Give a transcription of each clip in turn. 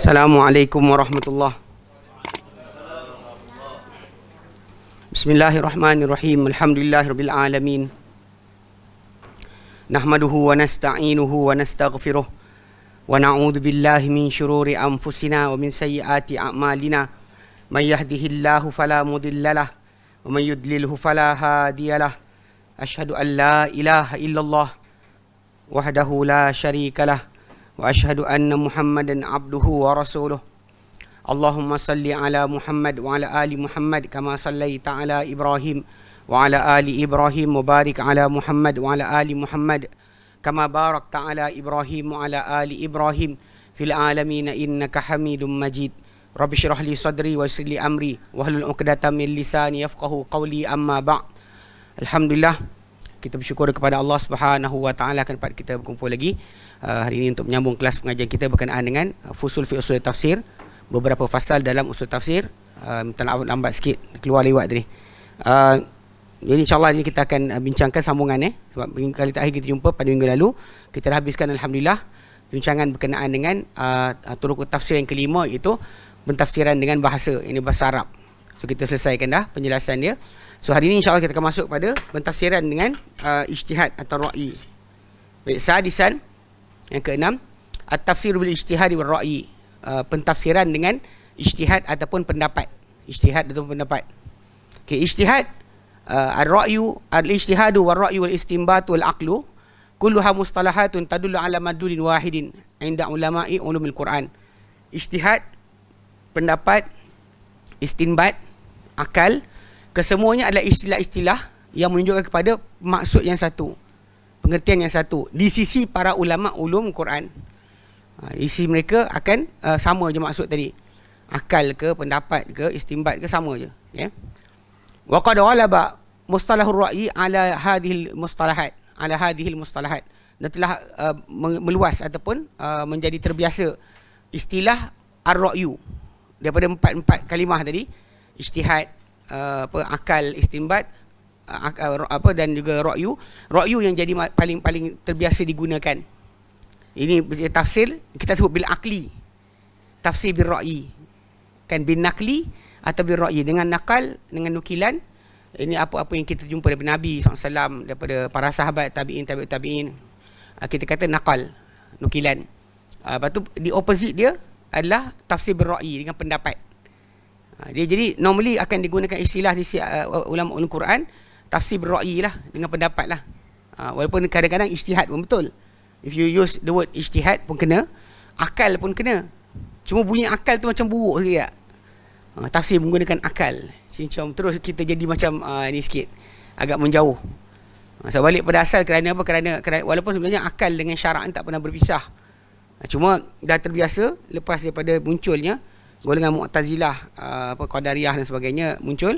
Assalamualaikum warahmatullahi. Bismillahirrahmanirrahim. Alhamdulillahirabbil alamin. Nahmaduhu wa nasta'inuhu wa nastaghfiruh wa na'udzu billahi min syururi anfusina wa min sayyiati a'malina. May yahdihillahu fala mudhillalah wa may yudlilhu fala hadiyalah. Asyhadu an la ilaha illallah wahdahu la syarikalah wa asyhadu anna Muhammadan abduhu wa rasuluh. Allahumma salli ala Muhammad wa ala ali Muhammad kama sallaita ala Ibrahim wa ala ali Ibrahim wa barik ala Muhammad wa ala ali Muhammad kama barakta ala Ibrahim wa ala ali Ibrahim fil alamin innaka Hamidum Majid. Rabbi shrah li sadri wa yassir li amri wahlul 'uqdatam min lisani yafqahu qawli, amma ba'd. Alhamdulillah, kita bersyukur kepada Allah Subhanahu wa taala kerana kita berkumpul lagi hari ini untuk menyambung kelas pengajian kita berkenaan dengan fusul fi usul tafsir, beberapa fasal dalam usul tafsir. Minta maaf lambat sikit keluar lewat tadi. Jadi insya-Allah ini kita akan bincangkan sambungan sebab kali terakhir kita jumpa pada minggu lalu kita dah habiskan alhamdulillah bincangan berkenaan dengan turuq tafsir yang kelima, iaitu pentafsiran dengan bahasa, ini bahasa Arab. So kita selesaikan dah penjelasan dia. So hari ini insya-Allah kita akan masuk pada pentafsiran dengan ijtihad atau ra'yi. Baik, sadisan yang keenam, at-tafsir bil ijtihad wal ra'yi, pentafsiran dengan ijtihad ataupun pendapat. Ijtihad ataupun pendapat. Okey, ijtihad, ar-ra'yu, al-ijtihadu wal ra'yu wal istinbat wal aqlu kulluha mustalahatun tadullu ala madlulin wahidin 'inda ulama'i ulumul Quran. Ijtihad, pendapat, istinbat, akal, kesemuanya adalah istilah-istilah yang menunjukkan kepada maksud yang satu, pengertian yang satu di sisi para ulama ulum Quran. Di sisi mereka akan sama je maksud tadi. Akal ke, pendapat ke, istinbat ke, sama je. Ya. Wa qad ghalaba mustalahur ra'yi ala hadhil mustalahat, dan telah meluas ataupun menjadi terbiasa istilah ar-ra'yu daripada empat kalimah tadi, ijtihad, akal, istinbat, dan juga ra'yu yang jadi paling terbiasa digunakan. Ini tafsir kita sebut bil akli, tafsir bil ra'yi, kan bin nakli atau bil ra'yi, dengan nakal, dengan nukilan. Ini apa-apa yang kita jumpa daripada Nabi SAW, daripada para sahabat, tabi'in, kita kata nakal, nukilan. Lepas tu di opposite dia adalah tafsir bil ra'yi, dengan pendapat. Dia jadi normally akan digunakan istilah di ulama ulum Quran tafsir bil-ra'yi lah, dengan pendapat lah. Walaupun kadang-kadang ijtihad pun betul. If you use the word ijtihad pun kena, akal pun kena. Cuma bunyi akal tu macam buruk sikit. Tafsir menggunakan akal. Macam terus kita jadi macam ni sikit, agak menjauh. So balik pada asal, kerana apa? Kerana walaupun sebenarnya akal dengan syarak tak pernah berpisah. Cuma dah terbiasa lepas daripada munculnya golongan Mu'tazilah, Qadariyah dan sebagainya muncul,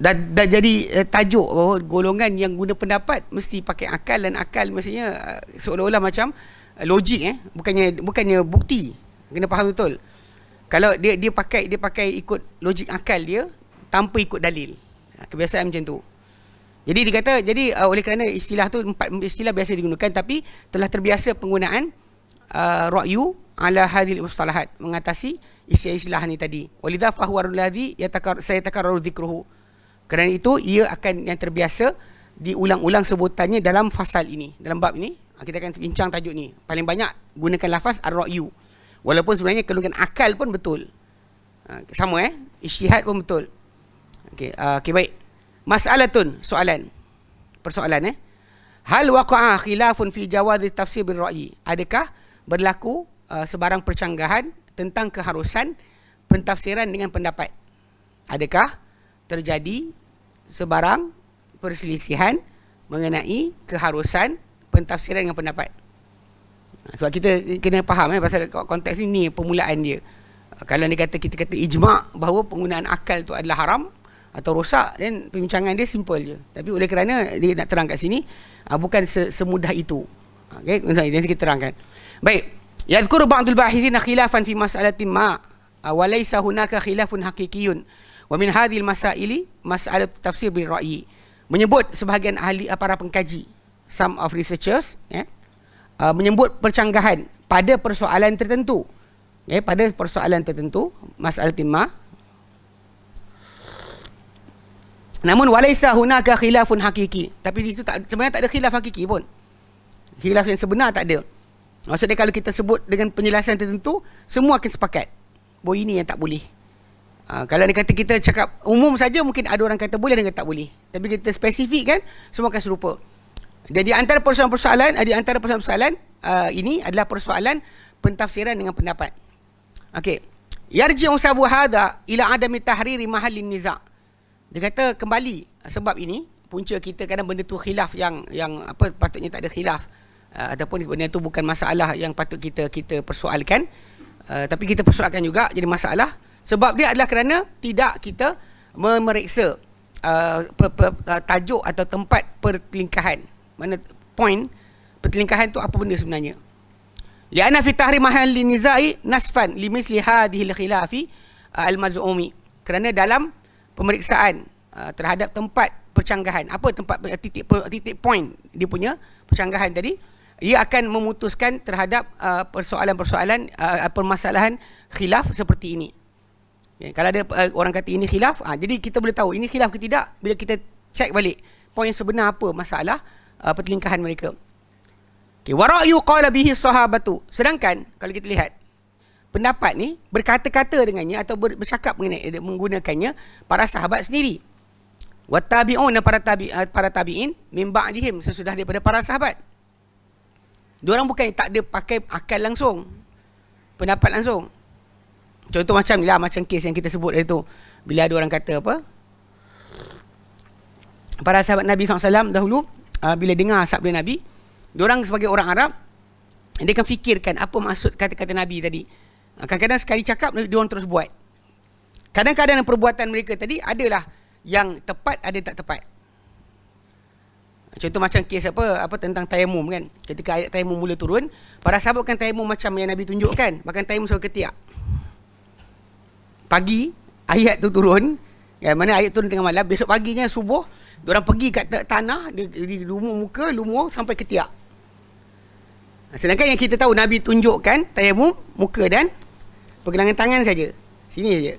dah jadi tajuk bahawa golongan yang guna pendapat mesti pakai akal, dan akal mestinya seolah-olah macam logik, bukannya bukti. Kena faham betul. Kalau dia pakai ikut logik akal dia tanpa ikut dalil. Kebiasaan macam tu. Jadi dikata, oleh kerana istilah tu, empat istilah biasa digunakan, tapi telah terbiasa penggunaan ra'yu ala hadhil mustalahat, mengatasi istilah ni tadi. Walidha fahuwa alladhi sayatakarraru dhikruhu. Kerana itu ia akan yang terbiasa diulang-ulang sebutannya dalam fasal ini, dalam bab ini. Kita akan bincang tajuk ni. Paling banyak gunakan lafaz ar-ra'yu. Walaupun sebenarnya kandungan akal pun betul. Sama ijtihad pun betul. Okey, baik. Mas'alatun, persoalan. Hal waqa'a khilafun fi jawazi tafsir bil ra'yi. Adakah berlaku sebarang percanggahan tentang keharusan pentafsiran dengan pendapat? Adakah terjadi sebarang perselisihan mengenai keharusan pentafsiran dengan pendapat? Sebab kita kena faham pasal konteks ni permulaan dia. Kalau kita kata ijma' bahawa penggunaan akal tu adalah haram atau rosak, dan pembincangan dia simple je. Tapi oleh kerana dia nak terang kat sini, bukan semudah itu. Okey, nanti kita terangkan. Baik. Yadhkuru ba'dul bahithina khilafan fi mas'alatin ma wa laysa hunaka khilafun haqiqiyyun wa min hadhil masaili mas'alat tafsir bil ra'yi. Menyebut sebahagian ahli, para pengkaji, some of researchers, menyebut percanggahan pada persoalan tertentu. Pada persoalan tertentu, masalah timah. Namun walaisa hunaka khilafun hakiki. Tapi itu sebenarnya tak ada khilaf hakiki pun. Khilaf yang sebenar tak ada. Maksudnya kalau kita sebut dengan penjelasan tertentu, semua akan sepakat bahawa ini yang tak boleh. Kalau dia kata kita cakap umum saja, mungkin ada orang kata boleh dan kata tak boleh. Tapi kita spesifik kan, semua akan serupa. Jadi antara persoalan-persoalan, ini adalah persoalan pentafsiran dengan pendapat. Okey. Yarji'u sabu hadha ila adami tahriri mahallin niza'. Dia kata kembali sebab ini punca kita kadang benda tu khilaf yang patutnya tak ada khilaf, ataupun benda tu bukan masalah yang patut kita persoalkan, tapi kita persoalkan juga jadi masalah. Sebab dia adalah kerana tidak kita memeriksa tajuk atau tempat pertelingkahan. Mana point pertelingkahan tu apa benda sebenarnya. Li'anna fi tahrim mahallin nizai nasfan limithli hadhihi al-khilafi al-maz'umi. Kerana dalam pemeriksaan terhadap tempat percanggahan, apa tempat titik point dia punya percanggahan tadi, ia akan memutuskan terhadap persoalan-persoalan permasalahan khilaf seperti ini. Kalau ada orang kata ini khilaf, jadi kita boleh tahu ini khilaf ke tidak bila kita cek balik poin sebenar apa masalah pertelingkahan mereka. Okay, wa ra'yu qala bihi sahabatu. Sedangkan kalau kita lihat pendapat ni berkata-kata dengannya atau bercakap mengenai menggunakannya para sahabat sendiri. Wa tabi'un, para tabi'in min ba'dihim, sesudah daripada para sahabat. Diorang bukan tak ada pakai akal langsung, pendapat langsung. Contoh macam ni lah, macam kes yang kita sebut dari tu. Bila ada orang kata apa, para sahabat Nabi SAW dahulu, bila dengar sabda Nabi, diorang sebagai orang Arab, dia akan fikirkan apa maksud kata-kata Nabi tadi. Kadang-kadang sekali cakap, diorang terus buat. Kadang-kadang perbuatan mereka tadi adalah yang tepat, ada tak tepat. Contoh macam kes apa tentang tayamum kan. Ketika ayat tayamum mula turun, para sahabat kan tayamum macam yang Nabi tunjukkan, bahkan tayamum sampai ketiak. Pagi ayat tu turun, mana ayat turun tengah malam, besok paginya subuh, diorang pergi kat tanah, di lumur sampai ketiak. Sedangkan yang kita tahu Nabi tunjukkan tayamum muka dan pergelangan tangan saja. Sini saja.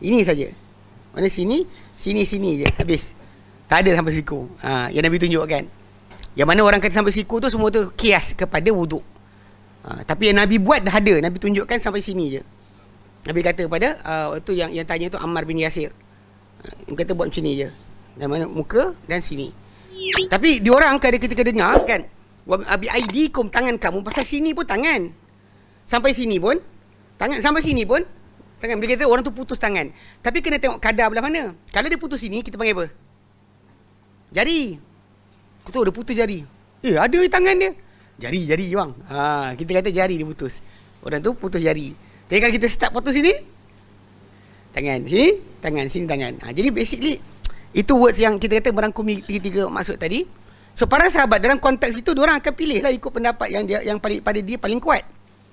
Ini saja. Mana sini je habis. Tak ada sampai siku. Yang Nabi tunjukkan. Yang mana orang kata sampai siku tu semua tu kias kepada wuduk. Tapi yang Nabi buat dah ada, Nabi tunjukkan sampai sini je. Nabi kata pada tu yang tanya tu Ammar bin Yasir. Dia kata buat macam ni je. Dan mana muka dan sini. Tapi diorang ketika dengar kan, wa bi aidikum, tangan kamu, pasal sini pun tangan. Sampai sini pun tangan, sampai sini pun tangan. Dia kata orang tu putus tangan. Tapi kena tengok kadar belah mana. Kalau dia putus sini, kita panggil apa? Jari. Kita dia putus jari. Ada tangan dia. Jari bang. Kita kata jari dia putus. Orang tu putus jari. Tapi kalau kita start potong sini, tangan. Sini, tangan. Sini, tangan. Jadi basically, itu words yang kita kata merangkumi tiga-tiga maksud tadi. So, para sahabat dalam konteks itu, diorang akan pilih lah ikut pendapat yang pada dia paling kuat.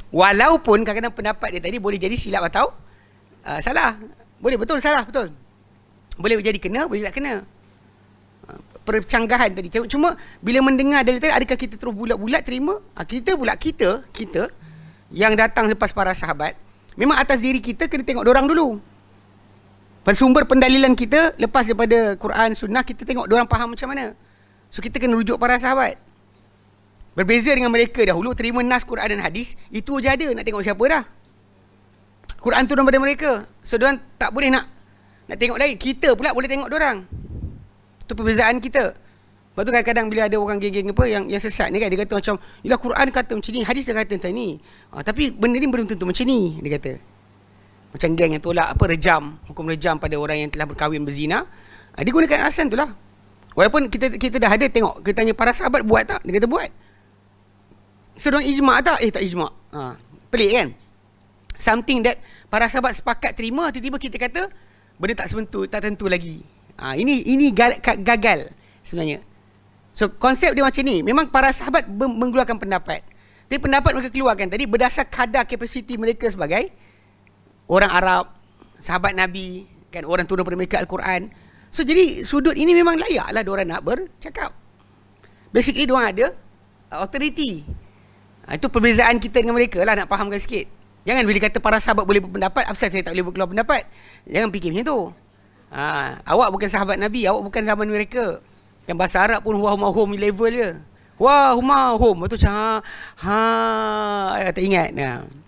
Walaupun kadang-kadang pendapat dia tadi boleh jadi silap atau salah. Boleh, betul, salah, betul. Boleh jadi kena, boleh tak kena. Percanggahan tadi. Cuma, bila mendengar dari tadi, adakah kita terus bulat-bulat terima? Kita yang datang lepas para sahabat, memang atas diri kita kena tengok dorang dulu. Pada sumber pendalilan kita lepas daripada Quran, Sunnah, kita tengok dorang faham macam mana. So kita kena rujuk para sahabat. Berbeza dengan mereka dahulu terima nas Quran dan hadis, itu je ada, nak tengok siapa dah. Quran turun pada mereka, so dorang tak boleh nak tengok lain. Kita pula boleh tengok dorang. Itu perbezaan kita. Lepas tu kadang-kadang bila ada orang geng-geng apa yang sesat ni kan, dia kata macam, yelah Quran kata macam ni, hadis dia kata macam ni. Tapi benda ni belum tentu macam ni, dia kata. Macam geng yang tolak hukum rejam pada orang yang telah berkahwin berzina. Dia gunakan alasan tu lah. Walaupun kita dah ada tengok, kita tanya para sahabat buat tak? Dia kata buat. So diorang ijma' tak? Tak ijma'. Pelik kan? Something that para sahabat sepakat terima, tiba-tiba kita kata benda tak tentu lagi. Ini gagal sebenarnya. So konsep dia macam ni. Memang para sahabat mengeluarkan pendapat. Tapi pendapat mereka keluarkan tadi berdasar kadar kapasiti mereka sebagai orang Arab, sahabat Nabi, kan, orang turun pada mereka Al-Quran. So jadi sudut ini memang layaklah diorang nak bercakap. Basically diorang ada authority. Itu perbezaan kita dengan mereka lah, nak fahamkan sikit. Jangan bila kata para sahabat boleh berpendapat, apa saya tak boleh berkeluar pendapat? Jangan fikir macam tu. Awak bukan sahabat Nabi, awak bukan zaman mereka. Yang bahasa Arab pun huwa huma hum level je. Wah huma hum. Lepas tu tak ingat.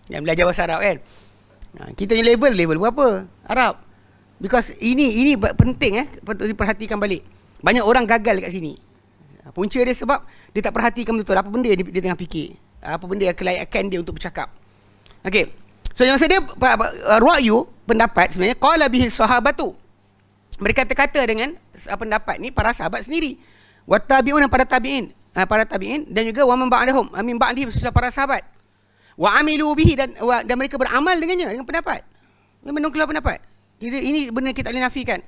Yang belajar bahasa Arab kan. Kita punya level berapa? Arab. Because ini penting diperhatikan balik. Banyak orang gagal kat sini. Punca dia sebab dia tak perhatikan betul apa benda dia tengah fikir. Apa benda kelayakan dia untuk bercakap. Okey. So yang saya dia ra'yu pendapat sebenarnya qala bihi sahabatu. Mereka kata dengan pendapat ni para sahabat sendiri. Wa tabi'un para tabi'in, dan juga wa man ba'dahum, min ba'dihim sesudah para sahabat. Wa amilu bihi dan mereka beramal dengannya, dengan pendapat. Dia menukar pendapat. Ini benda kita boleh nafikan.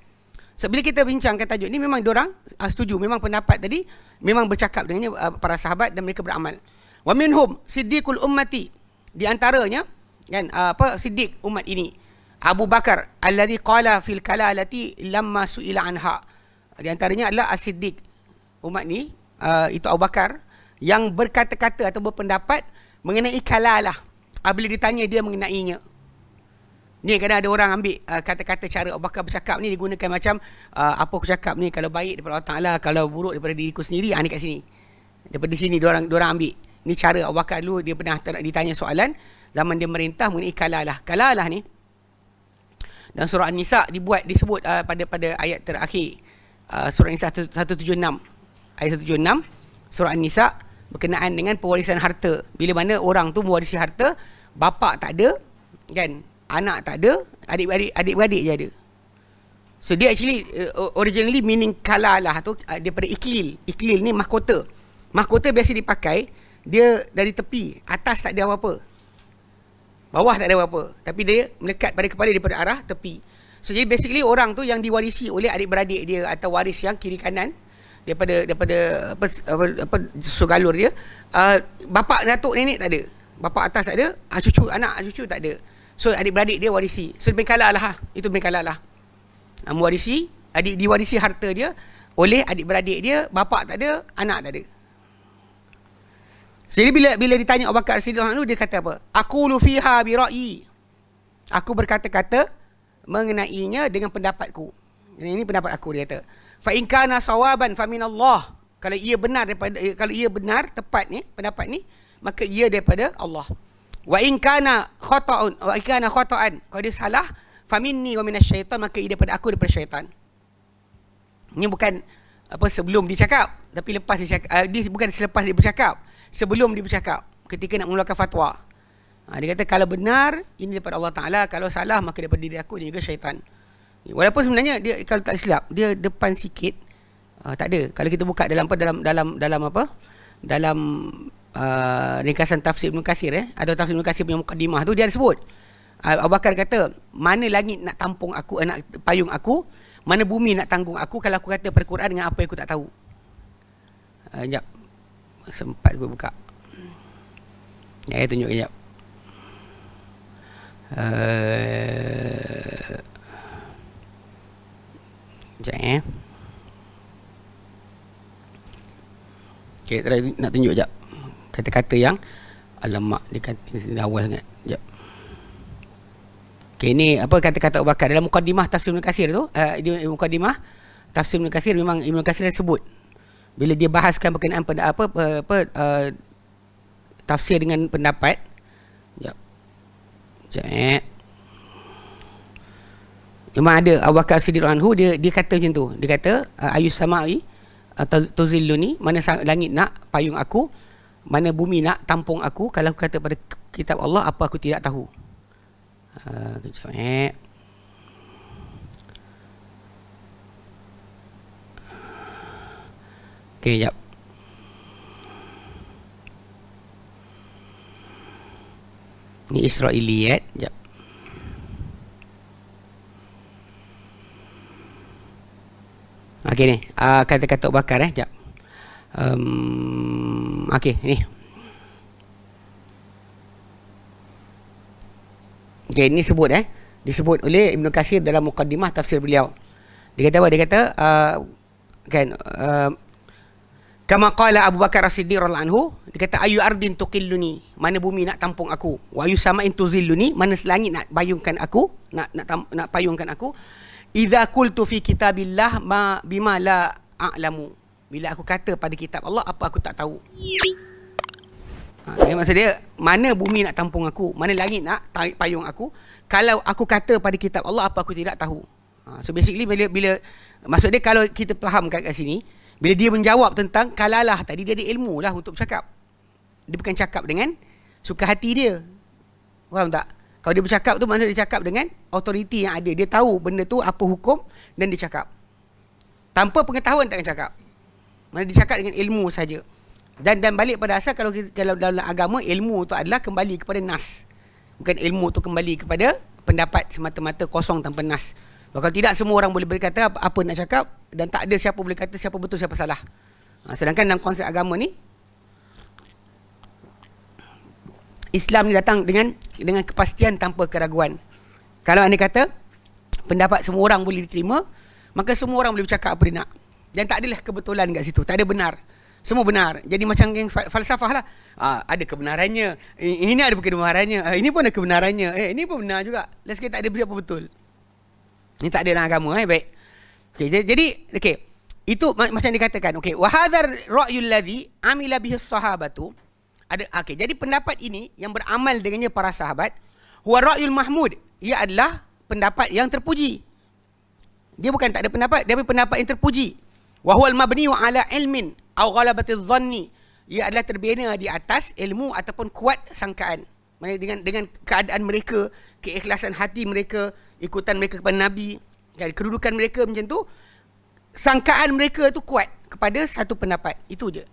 So, bila kita bincangkan tajuk ni memang diorang setuju, memang pendapat tadi memang bercakap dengannya para sahabat dan mereka beramal. Wa minhum siddiqul ummati, di antaranya kan siddiq umat ini Abu Bakar alladhi qala fil kalalati lamma su'ila anha. Di antaranya adalah as-siddiq umat ni, itu Abu Bakar yang berkata-kata atau berpendapat mengenai kalalah apabila ditanya dia mengenainya. Ni kadang ada orang ambil kata-kata cara Abu Bakar bercakap ni digunakan macam apa aku cakap ni kalau baik daripada Allah Taala, kalau buruk daripada diriku sendiri. Ni kat sini. Daripada sini diorang ambil. Ni cara Abu Bakar dulu, dia pernah ditanya soalan zaman dia merintah mengenai kalalah. Kalalah ni dan surah An-Nisa disebut pada ayat terakhir. Surah An-Nisa 176. Ayat 176 surah An-Nisa berkenaan dengan pewarisan harta. Bila mana orang tu mewarisi harta, bapa tak ada kan, anak tak ada, adik-beradik je ada. So dia actually originally meaning kalalah tu daripada iklil. Iklil ni mahkota. Mahkota biasa dipakai dia dari tepi, atas tak ada apa-apa. Bawah tak ada apa-apa, tapi dia melekat pada kepala daripada arah tepi. So jadi basically orang tu yang diwarisi oleh adik-beradik dia atau waris yang kiri kanan daripada sugalur dia. Bapa datuk nenek tak ada, bapa atas tak ada, cucu tak ada. So adik-beradik dia warisi. So lebih kalah lah. Itu lebih kalah lah. Mewarisi, diwarisi harta dia oleh adik-beradik dia, bapa tak ada, anak tak ada. Jadi bila ditanya Abu Bakar Siddiq dulu, dia kata apa? Aqulu fiha bi ra'yi. Aku berkata-kata mengenainya dengan pendapatku. Ini pendapat aku, dia kata. Fa in kana sawaban fa min Allah. Kalau ia benar tepat ni pendapat ni, maka ia daripada Allah. Wa in kana khata'un, kalau dia salah, fa minni wa minasyaitan, maka ia daripada aku, daripada syaitan. Ini bukan sebelum dia cakap, tapi lepas dia cakap. Dia bukan selepas dia bercakap, sebelum dia bercakap ketika nak mengeluarkan fatwa. Dia kata kalau benar ini daripada Allah Taala, kalau salah maka daripada diri aku dan juga syaitan. Walaupun sebenarnya dia kalau tak silap dia depan sikit tak ada. Kalau kita buka dalam ringkasan tafsir Ibn Katsir atau tafsir Ibn Katsir punya mukadimah tu, dia ada sebut Abu Bakar kata, mana langit nak tampung aku, nak payung aku, mana bumi nak tanggung aku kalau aku kata Al-Quran dengan apa yang aku tak tahu. Sekejap, sempat gue buka. Saya tunjuk sekejap. Sekejap Okay, try nak tunjuk sekejap kata-kata yang alamak dekat awal sangat. Sekejap. Okay, ni apa kata-kata Abu Bakar dalam mukadimah tafsir Ibn Katsir tu. Di mukadimah tafsir Ibn Katsir memang Ibn Katsir dah sebut bila dia bahaskan berkenaan pada tafsir dengan pendapat. Sekejap. Memang ada Abu Bakar Siddiq anhu, dia kata macam tu. Dia kata ayus samai tuzilluni, mana langit nak payung aku, mana bumi nak tampung aku kalau aku kata pada kitab Allah apa aku tidak tahu. Kejap. Okay, sekejap. Ni Israiliyat. Sekejap. Okay ni. Kata-kata Abu Bakar sekejap. Okay ni. Okay, ni sebut disebut oleh Ibn Katsir dalam muqaddimah tafsir beliau. Dia kata apa? Dia kata Kama qala Abu Bakar As-Siddiq radhiyallahu anhu, dia kata ayu ardin tuqilluni, mana bumi nak tampung aku, wa ayu sama'in tuzilluni, mana langit nak bayungkan aku, nak payungkan aku. Idza qultu fi kitabillah ma bima la a'lamu, bila aku kata pada kitab Allah apa aku tak tahu. Maksud dia, mana bumi nak tampung aku, mana langit nak payung aku, kalau aku kata pada kitab Allah apa aku tidak tahu. So basically bila maksud dia, kalau kita faham kat sini, bila dia menjawab tentang kalalah tadi, dia ada ilmu lah untuk bercakap. Dia bukan cakap dengan suka hati dia. Faham tak? Kalau dia bercakap tu, maksudnya dia cakap dengan autoriti yang ada. Dia tahu benda tu apa hukum dan dia cakap. Tanpa pengetahuan takkan cakap. Mana dia cakap dengan ilmu saja. Dan balik pada asal, kalau dalam agama, ilmu tu adalah kembali kepada nas. Bukan ilmu tu kembali kepada pendapat semata-mata kosong tanpa nas. Kalau tidak, semua orang boleh berkata apa nak cakap, dan tak ada siapa boleh kata siapa betul siapa salah. Sedangkan dalam konsep agama ni, Islam ni datang dengan kepastian tanpa keraguan. Kalau anda kata pendapat semua orang boleh diterima, maka semua orang boleh bercakap apa dia nak. Dan tak adalah kebetulan kat situ, tak ada benar. Semua benar. Jadi macam yang falsafah lah. Ada kebenarannya, ini ada kebenarannya, ini pun ada kebenarannya, ini pun benar juga. Let's say tak ada apa betul. Ini tak ada dalam agama. Baik. Okay, jadi itu macam dikatakan. Okay, wa hadzal ra'yul ladzi amila bihi sahabatu. Jadi pendapat ini yang beramal dengannya para sahabat, huwa ra'yul mahmud, ia adalah pendapat yang terpuji. Dia bukan tak ada pendapat, dia pendapat yang terpuji. Wa huwal mabniu ala ilmin aw ghalabatiz dhanni, ia adalah terbina di atas ilmu ataupun kuat sangkaan. Maksudnya dengan keadaan mereka, keikhlasan hati mereka, ikutan mereka kepada Nabi, kedudukan mereka macam tu, sangkaan mereka tu kuat kepada satu pendapat. Itu je.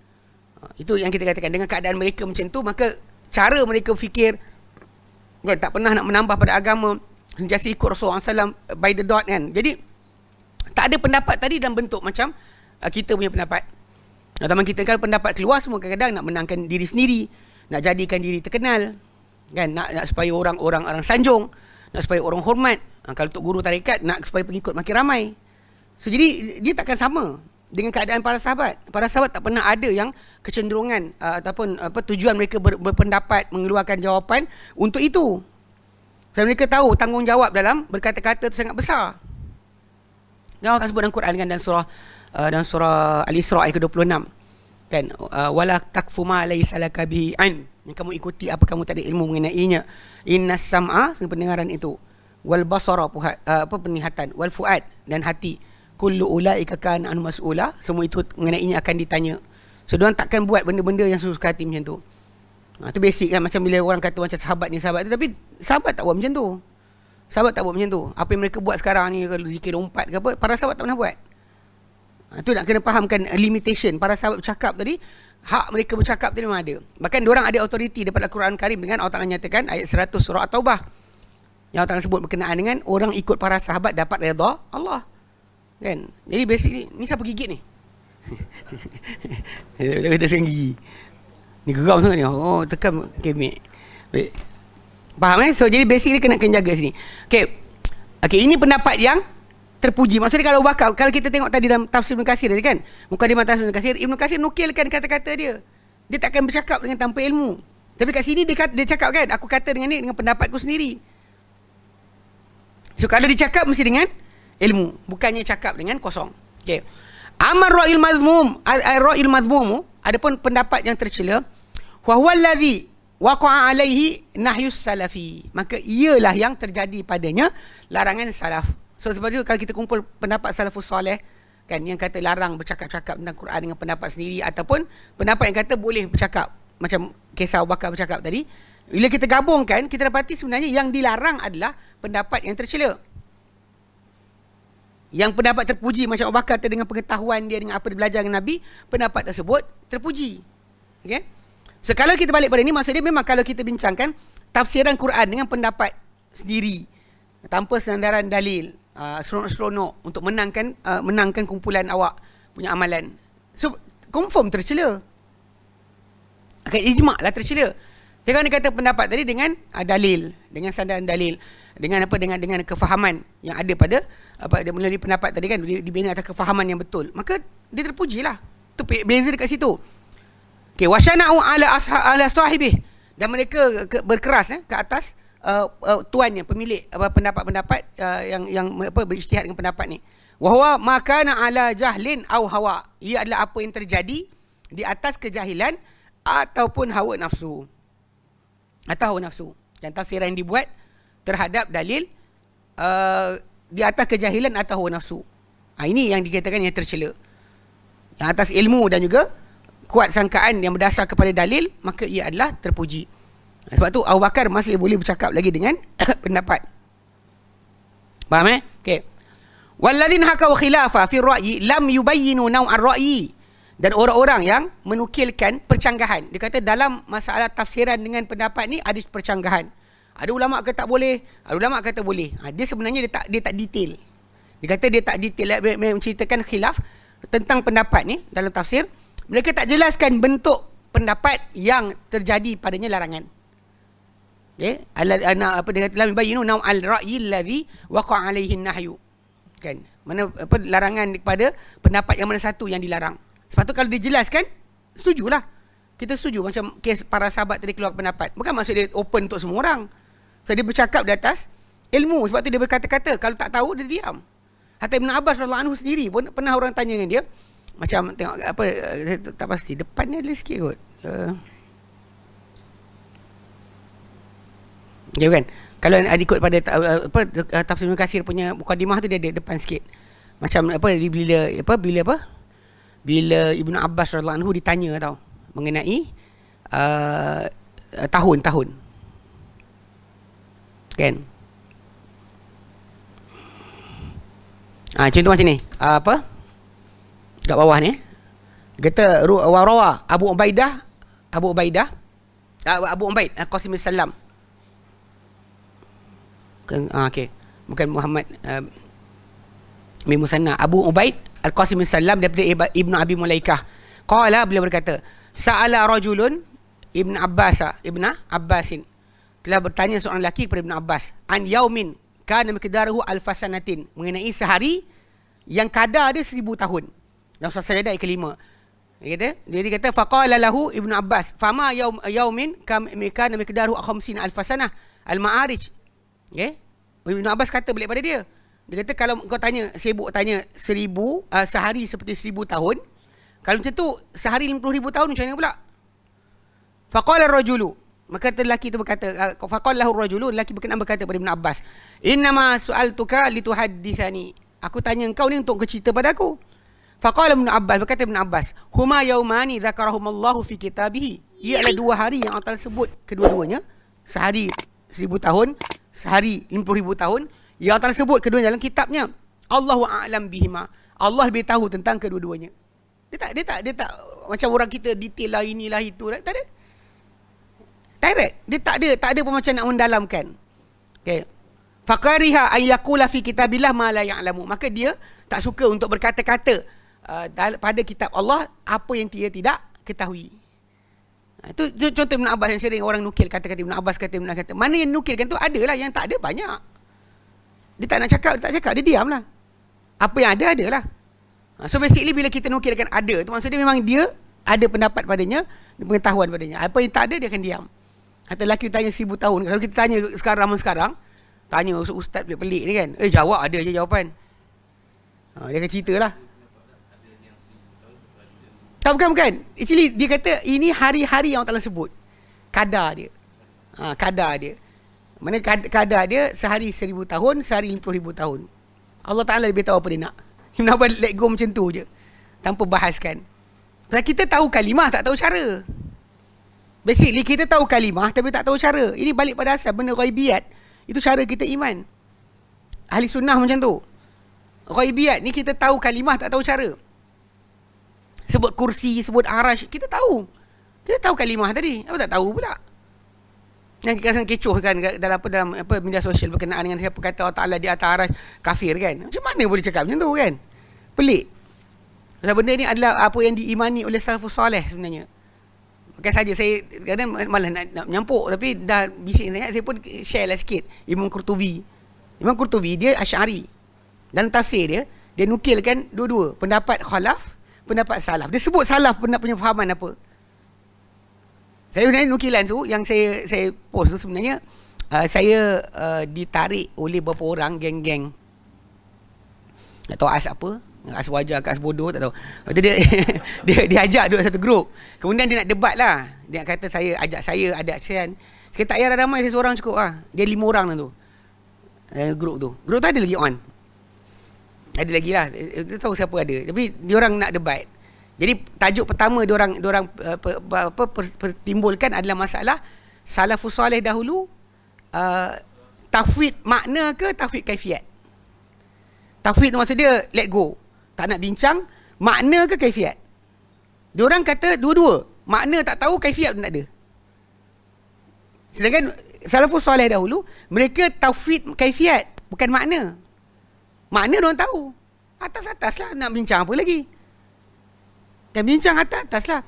Itu yang kita katakan, dengan keadaan mereka macam tu, maka cara mereka fikir kan, tak pernah nak menambah pada agama, sentiasa ikut Rasulullah SAW by the dot kan. Jadi tak ada pendapat tadi dalam bentuk macam kita punya pendapat. Teman kita kalau pendapat keluar, semua kadang-kadang nak menangkan diri sendiri, nak jadikan diri terkenal kan, nak supaya orang sanjung, nak supaya orang hormat. Kalau untuk guru tarekat, nak supaya pengikut makin ramai. So jadi dia takkan sama dengan keadaan para sahabat. Para sahabat tak pernah ada yang kecenderungan ataupun tujuan mereka berpendapat, mengeluarkan jawapan untuk itu. Dan mereka tahu tanggungjawab dalam berkata-kata itu sangat besar. Dan Allah sebut dalam Quran kan, dalam surah Al-Isra ayat ke-26 kan, wala takfu ma laysa laka bihi an, yang kamu ikuti apa kamu tak ada ilmu mengenainya. Innas sam'a, pendengaran itu, wal basara, penglihatan, wal fuad, dan hati, kullu ulaika kana an mas'ula, semua itu mengenainya akan ditanya. So diorang takkan buat benda-benda yang suka hati macam tu. Itu basic kan, macam bila orang kata macam sahabat ni sahabat tu, tapi sahabat tak buat macam tu. Sahabat tak buat macam tu. Apa yang mereka buat sekarang ni, kalau zikir lompat ke apa, para sahabat tak pernah buat. Itu nak kena fahamkan limitation. Para sahabat bercakap tadi, hak mereka bercakap tadi memang ada. Bahkan diorang ada autoriti daripada Al-Quran Karim, dengan Allah Ta'ala nyatakan ayat 100 surah At-Taubah, yang Allah Ta'ala sebut berkenaan dengan orang ikut para sahabat dapat redha Allah kan. Jadi basically ni siapa gigit ni? Kita sekarang gigi ni, geram sangat ni. Oh, tekan kemek. Baik, faham So jadi basically kena jaga sini. Okay, ini pendapat yang terpuji. Maksudnya kalau kita tengok tadi dalam tafsir Ibn Katsir kan, mukadimah tafsir Ibn Katsir, Ibn Katsir nukilkan kata-kata dia. Dia takkan bercakap dengan tanpa ilmu. Tapi kat sini dia cakap kan, aku kata dengan ni dengan pendapatku sendiri. So kalau dia cakap mesti dengan ilmu, bukannya cakap dengan kosong. Okay. Amar ra'il madhmum, adapun pendapat yang tercela, wa huwa allazi waqa'a alaihi nahyus salafi, maka ialah yang terjadi padanya larangan salaf. So sebab itu kalau kita kumpul pendapat salafus soleh kan, yang kata larang bercakap-cakap tentang Quran dengan pendapat sendiri, ataupun pendapat yang kata boleh bercakap, macam kisah Abu Bakar bercakap tadi, bila kita gabungkan, kita dapati sebenarnya yang dilarang adalah pendapat yang tercela. Yang pendapat terpuji macam Abu Bakar dengan pengetahuan dia, dengan apa dia belajar dengan Nabi, pendapat tersebut terpuji. Okay? So kalau kita balik pada ni, maksudnya memang kalau kita bincangkan tafsiran Quran dengan pendapat sendiri, tanpa sandaran dalil, seronok-seronok untuk menangkan kumpulan awak punya amalan, so confirm tercela. Ijma' lah tercela. Jangan dia kata pendapat tadi dengan dalil, dengan sandaran dalil, dengan kefahaman yang ada pada dia melalui pendapat tadi kan, dibina atas kefahaman yang betul, maka dia terpujilah. Tu beza dekat situ. Okey, wasyana'u ala sahibih, dan mereka berkeras ke atas tuannya, pemilik pendapat-pendapat yang berijtihad dengan pendapat ni. Wa huwa ma kana ala jahlin au hawa. Ia adalah apa yang terjadi di atas kejahilan ataupun hawa nafsu. Atau hawa nafsu. Dan tafsiran yang dibuat terhadap dalil di atas kejahilan atau hawa nafsu. Ini yang dikatakan yang tercela. Yang atas ilmu dan juga kuat sangkaan yang berdasar kepada dalil, maka ia adalah terpuji. Sebab tu Abu Bakar masih boleh bercakap lagi dengan pendapat. Faham Okey. Walladzina hakaw khilafa fi ra'yi lam yubayyinu naw'ar ra'yi. Dan orang-orang yang menukilkan percanggahan. Dia kata dalam masalah tafsiran dengan pendapat ni ada percanggahan. Ada ulama kata tak boleh, ada ulama kata boleh. Dia sebenarnya dia tak detail. Dia kata dia tak detail menceritakan khilaf tentang pendapat ni dalam tafsir. Mereka tak jelaskan bentuk pendapat yang terjadi padanya larangan. Okey, apa dia kata lam yubayyinu naw'al ra'yi allazi waqa'a alaihi nahyu. Kan? Mana larangan kepada pendapat yang mana satu yang dilarang. Sebab tu kalau dijelaskan, setujulah. Kita setuju macam kes para sahabat tadi keluar pendapat. Bukan maksud dia open untuk semua orang. So, dia bercakap di atas ilmu. Sebab tu dia berkata-kata. Kalau tak tahu, dia diam. Hatta Ibn Abbas radhiyallahu anhu sendiri pun pernah orang tanya dengan dia. Macam tengok apa, saya tak pasti. Depannya ada sikit kot. Ya kan? Kalau ada ikut pada tafsir Ibn Katsir punya mukadimah tu, dia ada depan sikit. Macam bila Ibnu Abbas radhiyallahu anhu ditanya tau mengenai tahun-tahun. Kan? Contoh macam ni. Kat bawah ni. Kata warawa Abu Ubaid Al-Qasim Al-Salam. Okey. Bukan Muhammad bin Musanna. Abu Ubaid Al-Qasim Al-Salam daripada Ibnu Abi Mulaikah. Qala, beliau berkata, sa'ala rajulun Ibn Abbasin. Telah bertanya seorang lelaki kepada Ibn Abbas, an yaumin kana miqdaruhu alfasanatin, mengenai sehari yang kadar dia 1000 tahun. Dalam surah Sajadah ayat ke-5. Dia kata faqala lahu Ibn Abbas, fama yaumin kana miqdaruhu 50 alfasanah al-Ma'arij. Okey. Ibn Abbas kata balik pada dia. Dia kata kalau kau sibuk tanya 1000 sehari seperti 1000 tahun, kalau macam tu sehari 50,000 tahun macam mana pula? Faqala ar-rajulu, maka lelaki itu berkata, faqala lahu ar-rajulu, lelaki berkenan berkata pada Ibn Abbas, innama su'altuka lituhaddisani, aku tanya engkau ni untuk kau cerita pada aku. Faqala Ibn Abbas, berkata Ibn Abbas, huma yaumani dzakarahumallahu fi kitabihi, ia adalah 2 hari yang Allah sebut kedua-duanya, sehari 1000 tahun, sehari 50,000 tahun, yang Allah sebut keduanya dalam kitabnya. Allahu a'lam bihima, Allah lebih tahu tentang kedua-duanya. Dia tak macam orang kita detail lah inilah itu, tak ada. Direct. Dia tak ada pun macam nak mendalamkan. Okey. Faqariha ay yaqula fi kitabillah ma la ya'lamu. Maka dia tak suka untuk berkata-kata pada kitab Allah apa yang dia tidak ketahui. Itu contoh Ibn Abbas yang sering orang nukil kata-kata Ibn Abbas kata. Mana yang nukilkan tu adalah, yang tak ada banyak. Dia tak nak cakap, dia diamlah. Apa yang adalah. So basically bila kita nukilkan ada tu, maksudnya memang dia ada pendapat padanya, pengetahuan padanya. Apa yang tak ada dia akan diam. Kata lelaki tanya 1000 tahun. Kalau kita tanya sekarang, tanya ustaz pelik-pelik ni kan, jawab ada je jawapan. Dia akan ceritalah. Tak, bukan. Actually dia kata ini hari-hari yang Allah sebut. Kadar dia. Kadar dia. Mana kadar dia sehari 1000 tahun, sehari 50,000 tahun. Allah Ta'ala lebih tahu apa dia nak. Ibn Abbas let go macam tu je, tanpa bahaskan. Sebab kita tahu kalimah, tak tahu cara. Basically kita tahu kalimah tapi tak tahu cara. Ini balik pada asal benda ghaibiyat. Itu cara kita iman. Ahli sunnah macam tu. Ghaibiyat ni kita tahu kalimah, tak tahu cara. Sebut kursi, sebut arash, kita tahu. Kita tahu kalimah tadi, apa tak tahu pula. Yang kita kecoh kan dalam media sosial berkenaan dengan siapa kata Allah Ta'ala di atas arash kafir kan. Macam mana boleh cakap macam tu kan? Pelik. Sebab benda ni adalah apa yang diimani oleh salafus soleh sebenarnya. Bukan saja saya kadang malah nak menyampuk, tapi dah bisik sangat, saya pun share lah sikit. Imam Qurtubi dia Asy'ari. Dan tafsir dia nukilkan dua-dua pendapat khalaf, pendapat salaf. Dia sebut salaf punya fahaman apa. Saya sebenarnya nukilan tu yang saya post tu sebenarnya saya ditarik oleh beberapa orang geng-geng. Tak tahu as apa, as wajar ke as bodoh tak tahu. Lepas tu dia ajak duduk satu grup. Kemudian dia nak debat lah. Dia nak kata saya ada Sian. Saya kata tak payah ramai, saya seorang cukup lah. Dia 5 orang lah tu. Grup tu. Grup tu ada lagi on. Ada lagi lah. Dia tahu siapa ada. Tapi diorang nak debat. Jadi tajuk pertama diorang pertimbulkan adalah masalah salafus soleh dahulu tafwid makna ke tafwid kaifiat. Tafwid tu maksud dia let go. Tak nak bincang makna ke kaifiat. Diorang kata dua-dua. Makna tak tahu, kaifiat pun tak ada. Sedangkan salafus soleh dahulu mereka tafwid kaifiat, bukan makna. Makna diorang tahu. Atas-atas lah, nak bincang apa lagi. Dan bincang atas lah.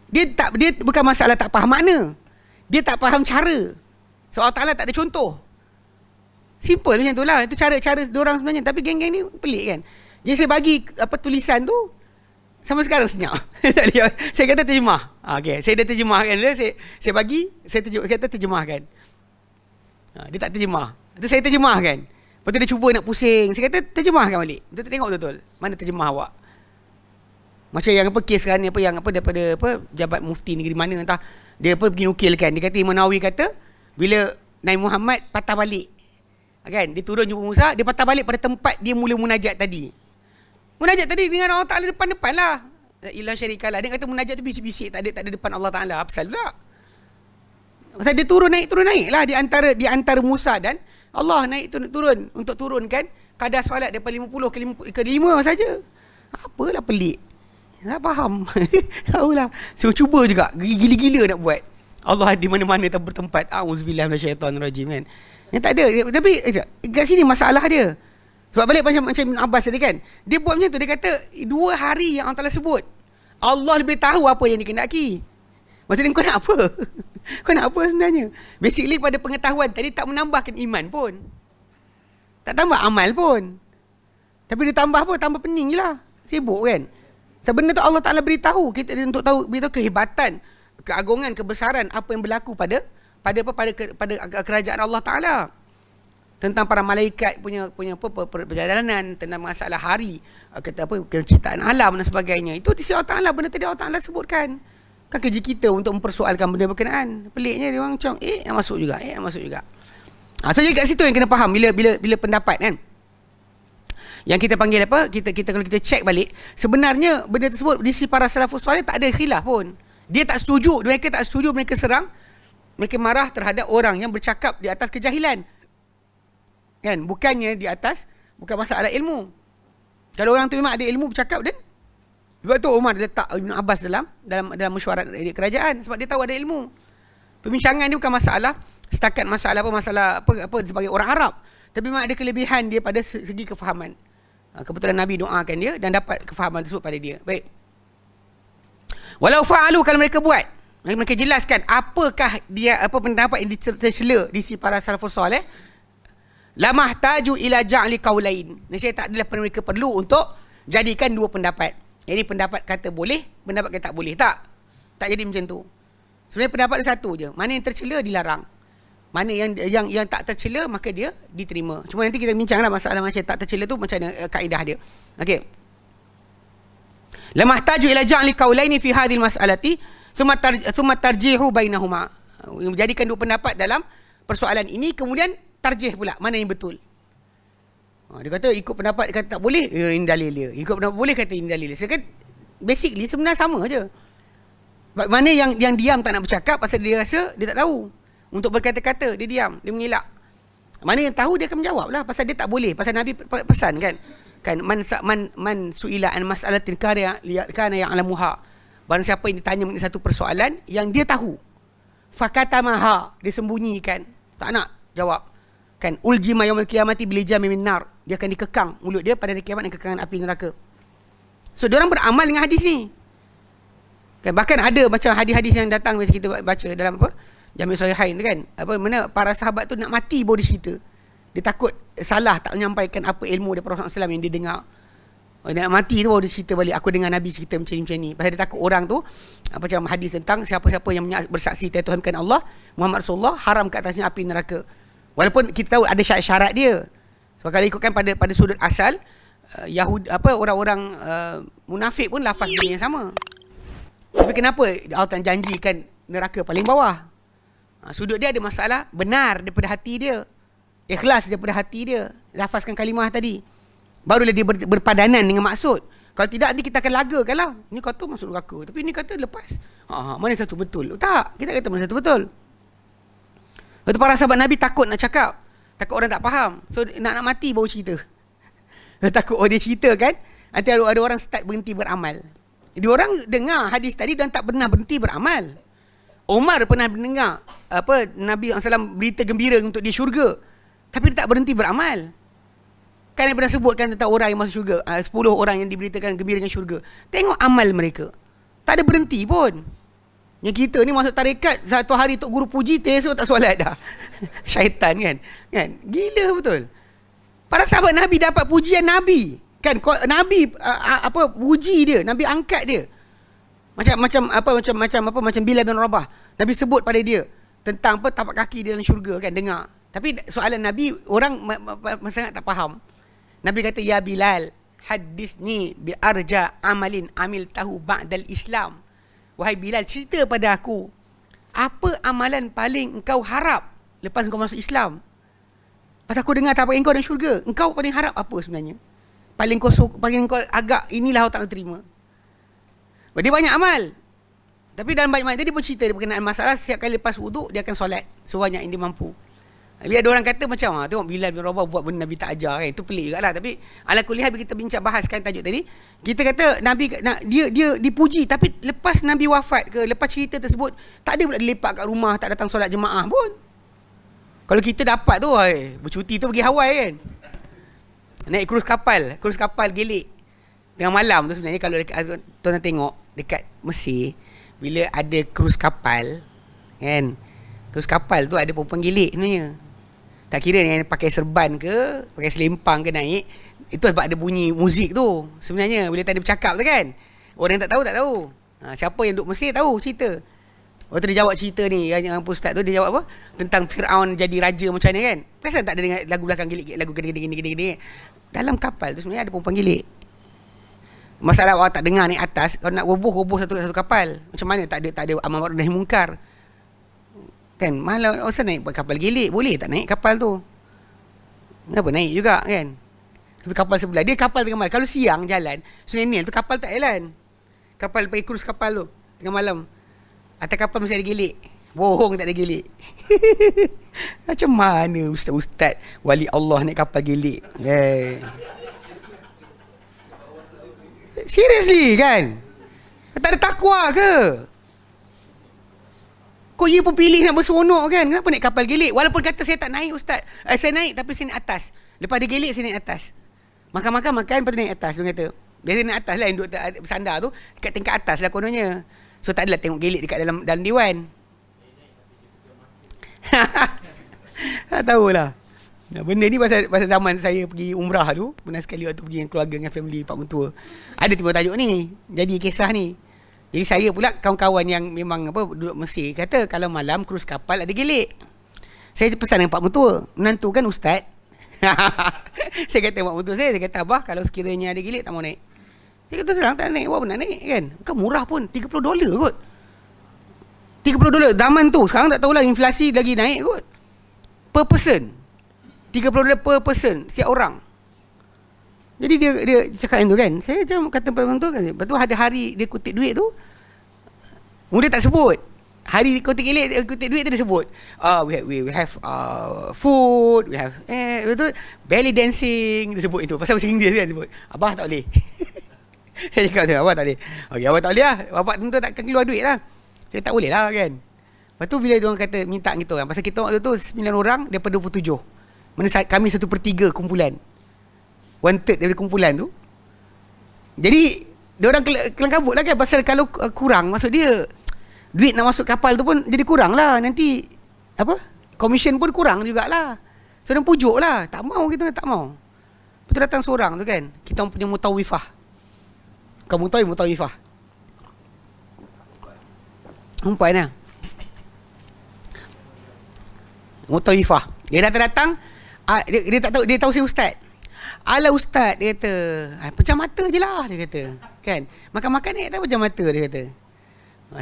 Dia bukan masalah tak faham makna. Dia tak faham cara. So Allah Ta'ala tak ada contoh. Simple macam tu lah. Itu cara-cara diorang sebenarnya. Tapi geng-geng ni pelik kan. Jadi saya bagi tulisan tu sampai sekarang senyap. Saya kata terjemah. Okay. Saya dah terjemahkan dia. Saya bagi, saya kata terjemahkan. Dia tak terjemah. Itu saya terjemahkan. Lepas tu dia cuba nak pusing. Saya kata terjemahkan balik. Dia tengok betul-betul. Mana terjemah awak. Macam yang kes sekarang ni daripada jabat mufti negeri mana entah dia pergi nukilkan. Dia kata Imam Nawawi kata bila Nabi Muhammad patah balik. Kan? Dia turun jumpa Musa, dia patah balik pada tempat dia mula munajat tadi. Munajat tadi dengan Allah Ta'ala depan-depan lah. Ilah syarikalah. Dia kata munajat tu bisik-bisik, tak ada depan Allah Ta'ala. Apa pasal pula? Pasal dia turun naik lah di antara Musa dan Allah, naik turun untuk turunkan kadar solat daripada 50 ke 5 saja. Apalah pelik. Tak faham. Tahulah. So cuba juga gila-gila nak buat. Allah di mana-mana tak bertempat. Auzubillah minasyaitanirrajim kan. Yang tak ada. Tapi kat sini masalah dia. Sebab balik macam Ibn Abbas tadi kan. Dia buat macam tu. Dia kata 2 hari yang Allah Ta'ala sebut. Allah lebih tahu apa yang dikendaki. Maksudnya kau nak apa? Kau nak apa sebenarnya? Basically pada pengetahuan tadi tak menambahkan iman pun. Tak tambah amal pun. Tapi dia tambah apa? Tambah pening je lah. Sibuk kan. Sebenarnya tu Allah Ta'ala beritahu kita untuk beritahu kehebatan, keagungan, kebesaran apa yang berlaku pada kerajaan Allah Ta'ala. Tentang para malaikat punya perjalanan, tentang masalah hari, penciptaan alam dan sebagainya. Itu di sisi Allah Ta'ala, benda tadi Allah Ta'ala sebutkan. Kan kerja kita untuk mempersoalkan benda berkenaan. Peliknya dia orang macam nak masuk juga. So jadi kat situ yang kena faham bila pendapat kan. Yang kita panggil apa? Kita kalau kita cek balik, sebenarnya benda tersebut di sisi para salafus soleh tak ada khilaf pun. Dia tak setuju, mereka tak setuju, mereka serang, mereka marah terhadap orang yang bercakap di atas kejahilan. Kan? Bukan masalah ilmu. Kalau orang tu memang ada ilmu bercakap dan sebab tu Umar letak Ibn Abbas dalam mesyuarat kerajaan sebab dia tahu ada ilmu. Perbincangan ni bukan masalah setakat masalah sebagai orang Arab, tapi memang ada kelebihan dia pada segi kefahaman. Kebetulan Nabi doakan dia dan dapat kefahaman tersebut pada dia. Baik. Walau fa'alu, kalau mereka buat, mereka jelaskan apakah dia pendapat yang tercela di sisi para salafus soleh, lamahtaju ila ja'li qaulain. Nescaya tak adalah mereka perlu untuk jadikan 2 pendapat. Jadi pendapat kata boleh, pendapat kata tak boleh. Tak jadi macam tu. Sebenarnya pendapat dia satu je. Mana yang tercela dilarang. Mana yang tak tercela maka dia diterima. Cuma nanti kita bincanglah masalah macam tak tercela tu macam mana kaedah dia. Okey. Lamahtaju ila ja'li qaulaini fi hadhil mas'alati thumma tarjihu bainahuma. Menjadikan 2 pendapat dalam persoalan ini, kemudian tarjih pula mana yang betul. Dia kata ikut pendapat dia kata tak boleh, ini dalil dia. Ikut pendapat boleh, kata ini dalil dia. Saya kata basically sebenarnya sama je. Mana yang diam tak nak bercakap pasal dia rasa dia tak tahu. Untuk berkata-kata dia diam, dia mengelak. Mana yang tahu dia akan menjawab lah pasal dia tak boleh. Pasal Nabi pesan kan man su'ila an mas'alatin kana ya'lamuha. Barang siapa yang ditanya mengenai satu persoalan yang dia tahu, fakatamaha, dia sembunyikan, tak nak jawab. Kan uljima yaumil qiyamati bil jami min nar, dia akan dikekang mulut dia pada hari kiamat dengan kekangan api neraka. So dia orang beramal dengan hadis ni. Kan bahkan ada macam hadis-hadis yang datang macam kita baca dalam Jami' Sahihain tu kan. Mana para sahabat tu nak mati baru dia cerita. Dia takut salah tak menyampaikan apa ilmu daripada Rasulullah SAW yang dia dengar. Dia nak mati tu baru dia cerita balik, aku dengar Nabi cerita macam ni. Pasal dia takut orang tu macam hadis tentang siapa-siapa yang bersaksi tiada Tuhan bukan Allah, Muhammad Rasulullah, haram ke atasnya api neraka. Walaupun kita tahu ada syarat-syarat dia. Sebab kalau ikutkan pada sudut asal, Yahudi orang-orang munafik pun lafaz dia yang sama. Tapi kenapa Allah Ta'ala janjikan neraka paling bawah? Sudut dia ada masalah benar daripada hati dia, ikhlas daripada hati dia, lafazkan kalimah tadi, barulah dia berpadanan dengan maksud. Kalau tidak nanti kita akan lagakan lah, ni kata masuk neraka, tapi ni kata lepas. Mana satu betul? Tak, kita kata mana satu betul. Lepas tu para sahabat Nabi takut nak cakap, takut orang tak faham. So nak mati baru cerita. Takut dia cerita kan, nanti ada orang start berhenti beramal. Jadi orang dengar hadis tadi dan tak pernah berhenti beramal. Umar pernah mendengar Nabi SAW berita gembira untuk dia syurga, tapi dia tak berhenti beramal. Kan dia pernah sebutkan tentang orang yang masuk syurga, 10 orang yang diberitakan gembira dengan syurga. Tengok amal mereka, tak ada berhenti pun. Yang kita ni masuk tarekat, satu hari Tok Guru puji, esok tak solat dah. Syaitan kan gila betul. Para sahabat Nabi dapat pujian Nabi kan, Nabi puji dia, Nabi angkat dia. Macam Bilal bin Rabah, Nabi sebut pada dia tentang tapak kaki dia dalam syurga kan, dengar. Tapi soalan Nabi, orang sangat tak faham. Nabi kata, ya Bilal, hadithni bi arja amalin amil tahu ba'dal Islam. Wahai Bilal, cerita pada aku, apa amalan paling engkau harap lepas engkau masuk Islam? Pasal aku dengar tapak engkau dalam syurga, engkau paling harap apa sebenarnya? Paling kau agak inilah Allah Ta'ala terima. Dia banyak amal, tapi dalam banyak-banyak dia pun cerita dia berkenaan masalah setiap kali lepas wuduk dia akan solat sebanyak yang dia mampu. Bila ada orang kata macam tengok Bilal bin Rabah buat benda Nabi tak ajar kan, itu pelik juga lah. Tapi ala kulli hal, kita bincang bahaskan tajuk tadi, kita kata Nabi dia dipuji, tapi lepas Nabi wafat ke, lepas cerita tersebut tak ada pula dia lepak kat rumah, tak datang solat jemaah pun. Kalau kita dapat tu bercuti tu pergi Hawaii kan, naik krus kapal gelik tengah malam tu. Sebenarnya kalau tuan tengok dekat Mesir, bila ada krus kapal kan, krus kapal tu ada perempuan gelik sebenarnya. Tak kira yang pakai serban ke, pakai selempang ke naik, itu sebab ada bunyi muzik tu sebenarnya bila tadi bercakap tu kan. Orang yang tak tahu. Siapa yang duduk Mesir tahu cerita. Waktu dia jawab cerita ni, yang ustaz tu dia jawab apa? Tentang Fir'aun jadi raja macam mana kan. Perasan tak ada dengar lagu belakang gelik, lagu gede-gede. Dalam kapal tu sebenarnya ada perempuan gelik. Masalah awak tak dengar ni atas, kalau nak roboh satu kapal, macam mana tak ada amar ma'ruf nahi munkar. Kan malah orang naik kapal gelik, boleh tak naik kapal tu? Kenapa naik juga kan? Itu kapal sebelah, dia kapal tengah malam. Kalau siang jalan, Sungai Nil tu kapal tak jalan. Kapal pergi krus kapal tu tengah malam. Atas kapal mesti ada gelik. Bohong tak ada gelik. Macam mana ustaz-ustaz wali Allah naik kapal gelik? Seriously kan? Tak ada takwa ke? Kau ia pun pilih nak berseronok kan? Kenapa naik kapal gelik? Walaupun kata saya tak naik ustaz, saya naik tapi saya naik atas. Lepas ada gelik saya naik atas. Makan lepas tu naik atas. Dia kata biasa naik atas lah, yang duduk bersandar tu dekat tingkat atas lah kononnya. So tak adalah tengok gelik dekat dalam dewan. Tak tahulah. Benda ni pasal zaman saya pergi umrah tu, pernah sekali waktu pergi dengan keluarga dengan family pak mentua. Ada timbul tajuk ni, jadi kisah ni. Jadi saya pula kawan-kawan yang memang duduk Mesir kata kalau malam krus kapal ada gelik. Saya pesan dengan pak mentua, menantu kan ustaz. Saya kata pak mentua saya kata abah kalau sekiranya ada gelik tak mau naik. Saya kata terang tak naik, buat nak naik kan? Bukan murah pun, $30 kot. $30 zaman tu. Sekarang tak tahulah inflasi lagi naik kot. Per person. $30 per person setiap orang. Jadi dia cakap tu kan. Saya macam kata pada tu kan. Lepas tu ada hari dia kutip duit tu, mula tak sebut. Hari kutip duit tu dia sebut. We have food, we have lepas tu belly dancing dia sebut itu. Pasal bahasa Inggeris kan sebut. Abah tak boleh. Saya cakap tu, abah tak boleh. Okey, abah tak boleh lah. Bapak tentu takkan keluar duit lah. Saya tak boleh lah kan. Lepas tu bila diorang kata minta kita orang, pasal kita waktu tu 9 orang daripada 27. Mana kami 1/3 kumpulan. 1/3 daripada kumpulan tu. Jadi diorang kelang kabut lah kan. Pasal kalau kurang, maksud dia duit nak masuk kapal tu pun jadi kurang lah. Nanti commission pun kurang jugalah. So dia pujuk lah. Tak mau kita, tak mau. Lepas tu datang seorang tu kan, kita punya mutawifah. Kau Mutawifah. Perempuan lah. Mutawifah. Dia datang, dia tak tahu, dia tahu saya ustaz. Alah ustaz, dia kata, pecah mata je lah, dia kata. Kan? Makan-makan ni tak pecah mata, dia kata.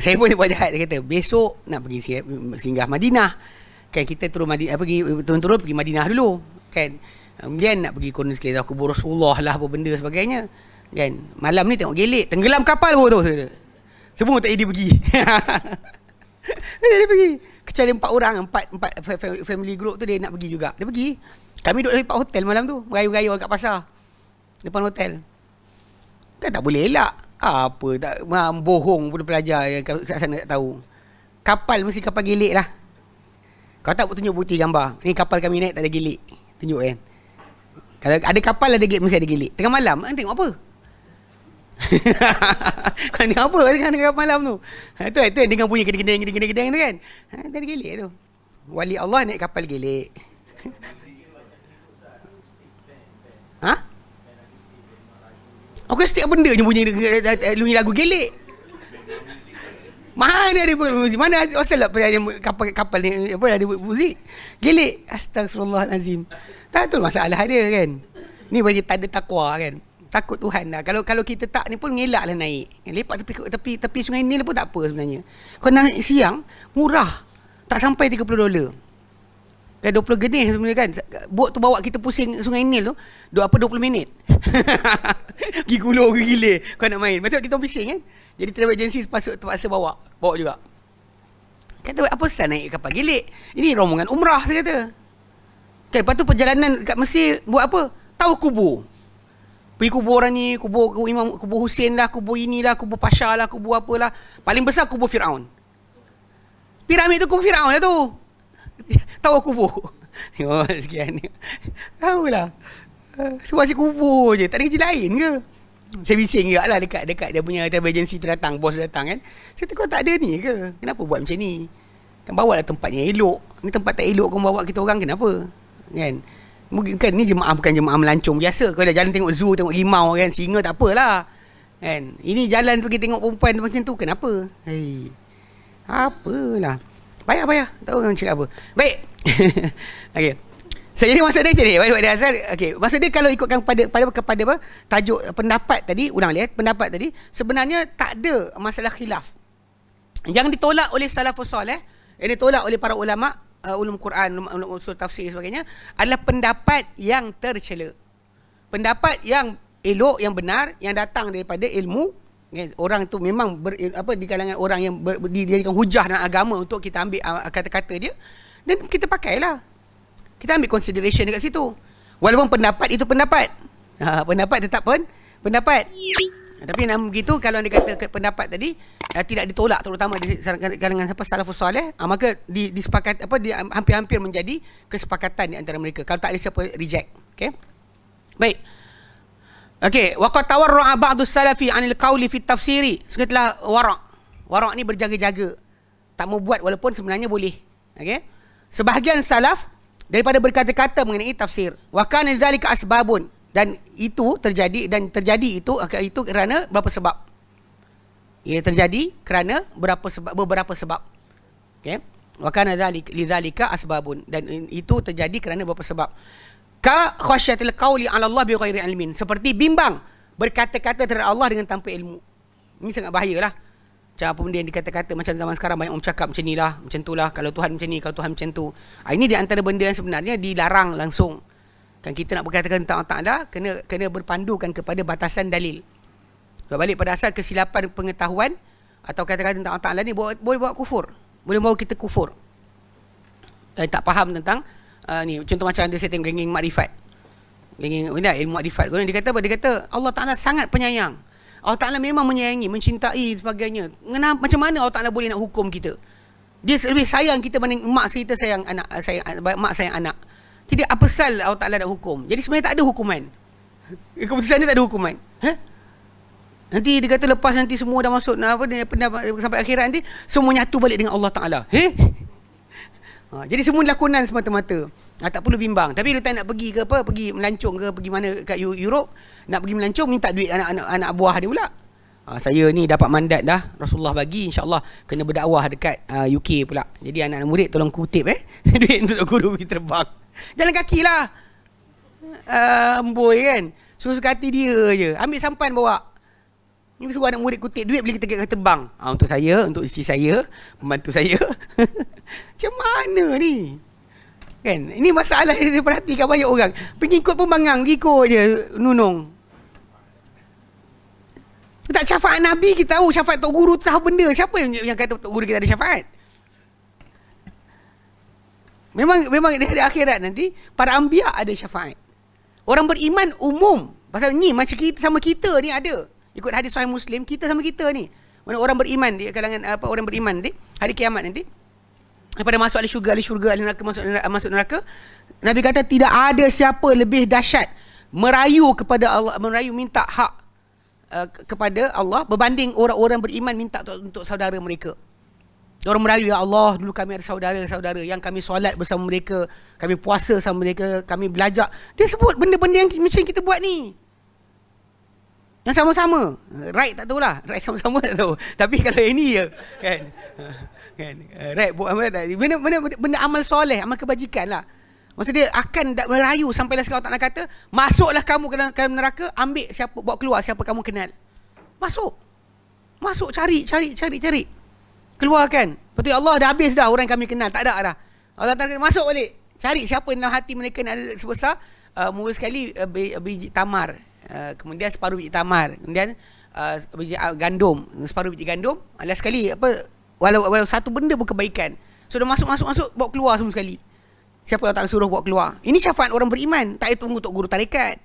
Saya pun buat jahat, dia kata, besok nak pergi singgah Madinah. Kan kita turun Madinah, turun-turun pergi Madinah dulu. Kan? Kemudian nak pergi konon sekali kubur Rasulullah lah, apa benda sebagainya. Kan? Malam ni tengok gelik, tenggelam kapal pun tu. Semua tak jadi pergi. Dia pergi. Kecuali 4 orang, 4 family group tu dia nak pergi juga. Dia pergi. Kami duduk di hotel malam tu, merayu-rayu kat pasar. Depan hotel. Kan tak boleh elak. Apa tak bohong pun pelajar yang kat sana tak tahu. Kapal mesti kapal gelik lah. Kau tak tunjuk bukti gambar. Ni kapal kami naik tak ada gelik. Tunjuk kan. Kalau ada kapal ada gelik, mesti ada gelik. Tengah malam tengok apa? Kau tengok apa tengah malam tu? Itu yang dengar bunyi gedeng-gedeng tu kan. Ada gelik tu. Wali Allah naik kapal gelik. Ha? Aku stick benda je bunyi lagu gelik. Mana ada muzik? Mana asal lah kapal ni apa ada muzik? Gelik. Astagfirullahalazim. Tak tahu masalah dia kan. Ni bagi tanda takwa kan. Takut Tuhan lah. Kalau kita tak ni pun ngelaklah naik. Lepak tepi sungai Nil pun tak apa sebenarnya. Kau naik siang murah. Tak sampai $30. Kan 20 genih sebenarnya kan. Bot tu bawa kita pusing sungai Nil tu 20 minit. Pergi Kulo ke gila kau nak main. Betul kita bising kan. Jadi travel agency terpaksa bawa juga. Kata apa pasal naik kapal gelik? Ini rombongan umrah saya kata. Kan lepas tu perjalanan kat Mesir buat apa? Tahu kubur. Pergi kubur orang ni, kubur Imam, kubur Husain lah, kubur inilah, kubur Pasha lah, kubur apalah. Paling besar kubur Firaun. Piramid tu kubur Firaun lah tu. Tahu kubur. Oh, sekian ni. Tahulah. Semua asyik kubur je. Tak ada kerja lain ke? Saya bising juga lah dekat dia punya travel agency tu datang. Bos datang kan. Saya kata kau tak ada ni ke? Kenapa buat macam ni? Kan bawa lah tempatnya elok. Ni tempat tak elok kau bawa kita orang kenapa? Kan? Mungkin kan ni jemaah bukan jemaah melancong biasa. Kau dah jalan tengok zoo, tengok limau kan. Singa tak apalah. Kan? Ini jalan pergi tengok perempuan macam tu. Kenapa? Hei. Apalah. Payah. Tak tahu orang cakap apa. Baik. Okey. So, jadi maksud dia macam ni. Baik, Azhar. Okey. Maksud dia kalau ikutkan kepada apa? Tajuk pendapat tadi. Ulang lihat. Pendapat tadi. Sebenarnya tak ada masalah khilaf. Yang ditolak oleh salafus soleh. Yang ditolak oleh para ulama. Ulum Quran, ulum usul tafsir sebagainya. Adalah pendapat yang tercela. Pendapat yang elok, yang benar. Yang datang daripada ilmu. Orang tu memang di kalangan orang yang dijadikan hujah dalam agama untuk kita ambil kata-kata dia dan kita pakailah. Kita ambil consideration dekat situ. Walaupun pendapat itu pendapat. Pendapat tetap pun pendapat. Tapi namun begitu kalau dia kata pendapat tadi tidak ditolak terutama di kalangan salafus soleh, maka disepakati hampir-hampir menjadi kesepakatan di antara mereka. Kalau tak ada siapa reject. Okey. Baik. Okey, waqad tawarra'a ba'du salafi 'anil qawli fi tafsiri. Setelah wara'. Wara' ni berjaga-jaga. Tak mau buat walaupun sebenarnya boleh. Okey. Sebahagian salaf daripada berkata-kata mengenai tafsir. Wa kana lidzalika asbabun, dan itu terjadi itu kerana berapa sebab. Ia terjadi kerana beberapa sebab. Okey. Wa kana lidzalika asbabun, dan itu terjadi kerana beberapa sebab. Ka khasyatil qawli 'ala Allah bi ghairi ilmin, seperti bimbang berkata-kata terhadap Allah dengan tanpa ilmu. Ini sangat bahayalah. Macam apa benda yang dikata-kata macam zaman sekarang banyak orang cakap macam nilah, macam itulah, kalau Tuhan macam ni, kalau Tuhan macam tu. Ini di antara benda yang sebenarnya dilarang langsung. Kan kita nak berkata tentang Allah Taala kena berpandukan kepada batasan dalil. Berbalik pada asal kesilapan pengetahuan atau kata-kata tentang Allah Taala ni boleh bawa kufur. Boleh bawa kita kufur. Tak faham tentang ni contoh macam ada saya tengok geng makrifat. Geng ilmu makrifat. Dia kata Allah Taala sangat penyayang. Allah Taala memang menyayangi, mencintai sebagainya. Macam mana Allah Taala boleh nak hukum kita? Dia lebih sayang kita berbanding mak kita sayang anak, mak sayang anak. Jadi apa sal Allah Taala nak hukum? Jadi sebenarnya tak ada hukuman. Keputusan dia tak ada hukuman. Nanti dia kata lepas nanti semua dah masuk sampai akhirat nanti semua nyatu balik dengan Allah Taala. Jadi semua lakonan semata-mata. Tak perlu bimbang. Tapi dia tak nak pergi ke pergi melancong ke pergi mana kat Europe, nak pergi melancong minta duit anak buah dia pula. Saya ni dapat mandat dah, Rasulullah bagi, insya-Allah kena berdakwah dekat UK pula. Jadi anak-anak murid tolong kutip duit untuk guru pergi terbang. Jalan kaki lah. Amboi kan. Suka hati dia je. Ambil sampan bawa. Ni suruh anak murid kutip duit beli tiket terbang. Untuk saya, untuk isteri saya, pembantu saya. Macam mana ni? Kan? Ini masalah yang saya perhatikan banyak orang. Pengikut pembangang, ikut je nunung. Tak syafaat Nabi kita tahu, syafaat Tok Guru tahu benda. Siapa yang kata Tok Guru kita ada syafaat? Memang di akhirat nanti para anbiya ada syafaat. Orang beriman umum. Pasal ni macam kita sama kita ni ada. Ikut hadis Sahih Muslim, kita sama kita ni. Mana orang beriman di kalangan orang beriman nanti hari kiamat nanti pada masuk ahli syurga, ahli neraka masuk neraka. Nabi kata tidak ada siapa lebih dahsyat merayu kepada Allah, merayu minta hak kepada Allah berbanding orang-orang beriman minta untuk saudara mereka. Orang merayu, ya Allah, dulu kami ada saudara-saudara yang kami solat bersama mereka, kami puasa bersama mereka, kami belajar. Dia sebut benda-benda yang macam kita buat ni. Yang sama-sama. Right tak tahulah. Right sama-sama tak tahu. Tapi kalau ini je kan. Kan. Right buat amal tak. Benda amal soleh, amal kebajikan lah. Maksud dia akan merayu sampailah sekarang Allah kata, masuklah kamu ke dalam neraka, ambil siapa, bawa keluar siapa kamu kenal. Masuk, cari. Keluarkan. Betul, Allah dah habis dah orang yang kami kenal, tak ada dah. Allah Ta'ala masuk balik. Cari siapa dalam hati mereka yang ada sebesar mula sekali biji tamar, kemudian separuh biji tamar, kemudian biji gandum, separuh biji gandum, alas sekali walau satu benda pun kebaikan. So dah masuk bawa keluar semua sekali. Siapa yang tak suruh buat keluar. Ini syafaat orang beriman. Tak payah tunggu untuk guru tarikat.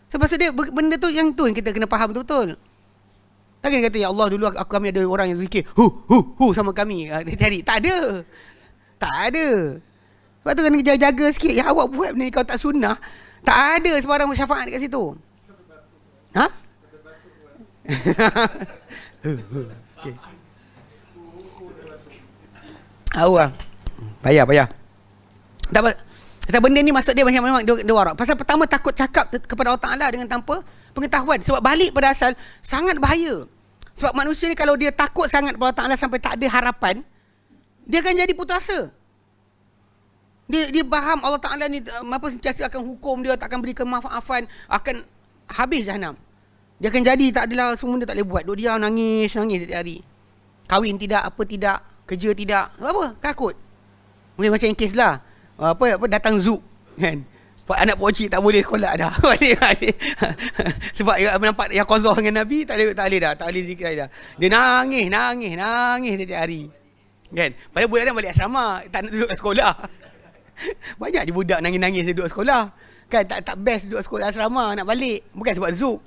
Sebab dia benda tu yang kita kena faham betul-betul. Takkan kata, ya Allah, dulu kami ada orang yang zikir hu sama kami. Dia cari. Tak ada. Sebab tu kena jaga sikit. Ya awak buat benda ni kalau tak sunnah. Tak ada sebarang syafaat kat situ. Ha? Okay. Awak. Payah. Kata benda ni maksud dia memang dia warak. Pasal pertama takut cakap kepada Allah Ta'ala dengan tanpa pengetahuan. Sebab balik pada asal sangat bahaya. Sebab manusia ni kalau dia takut sangat kepada Allah Ta'ala sampai tak ada harapan, dia akan jadi putus asa. Dia faham Allah Ta'ala ni sentiasa akan hukum dia, tak akan berikan maafan, akan habis jahanam. Dia akan jadi tak adalah semua dia tak boleh buat. Duk dia nangis setiap hari. Kahwin tidak, apa tidak, kerja tidak. Apa? Takut. Mungkin macam yang kes lah. Apa datang Zouk kan. Anak pakcik tak boleh sekolah dah. Sebab nampak yang qazah dengan Nabi tak boleh zikir dah. Dia nangis setiap hari. Kan? Padahal budak dia balik asrama, tak nak duduk kat sekolah. Banyak je budak nangis duduk sekolah. Kan tak best duduk sekolah asrama nak balik. Bukan sebab Zouk.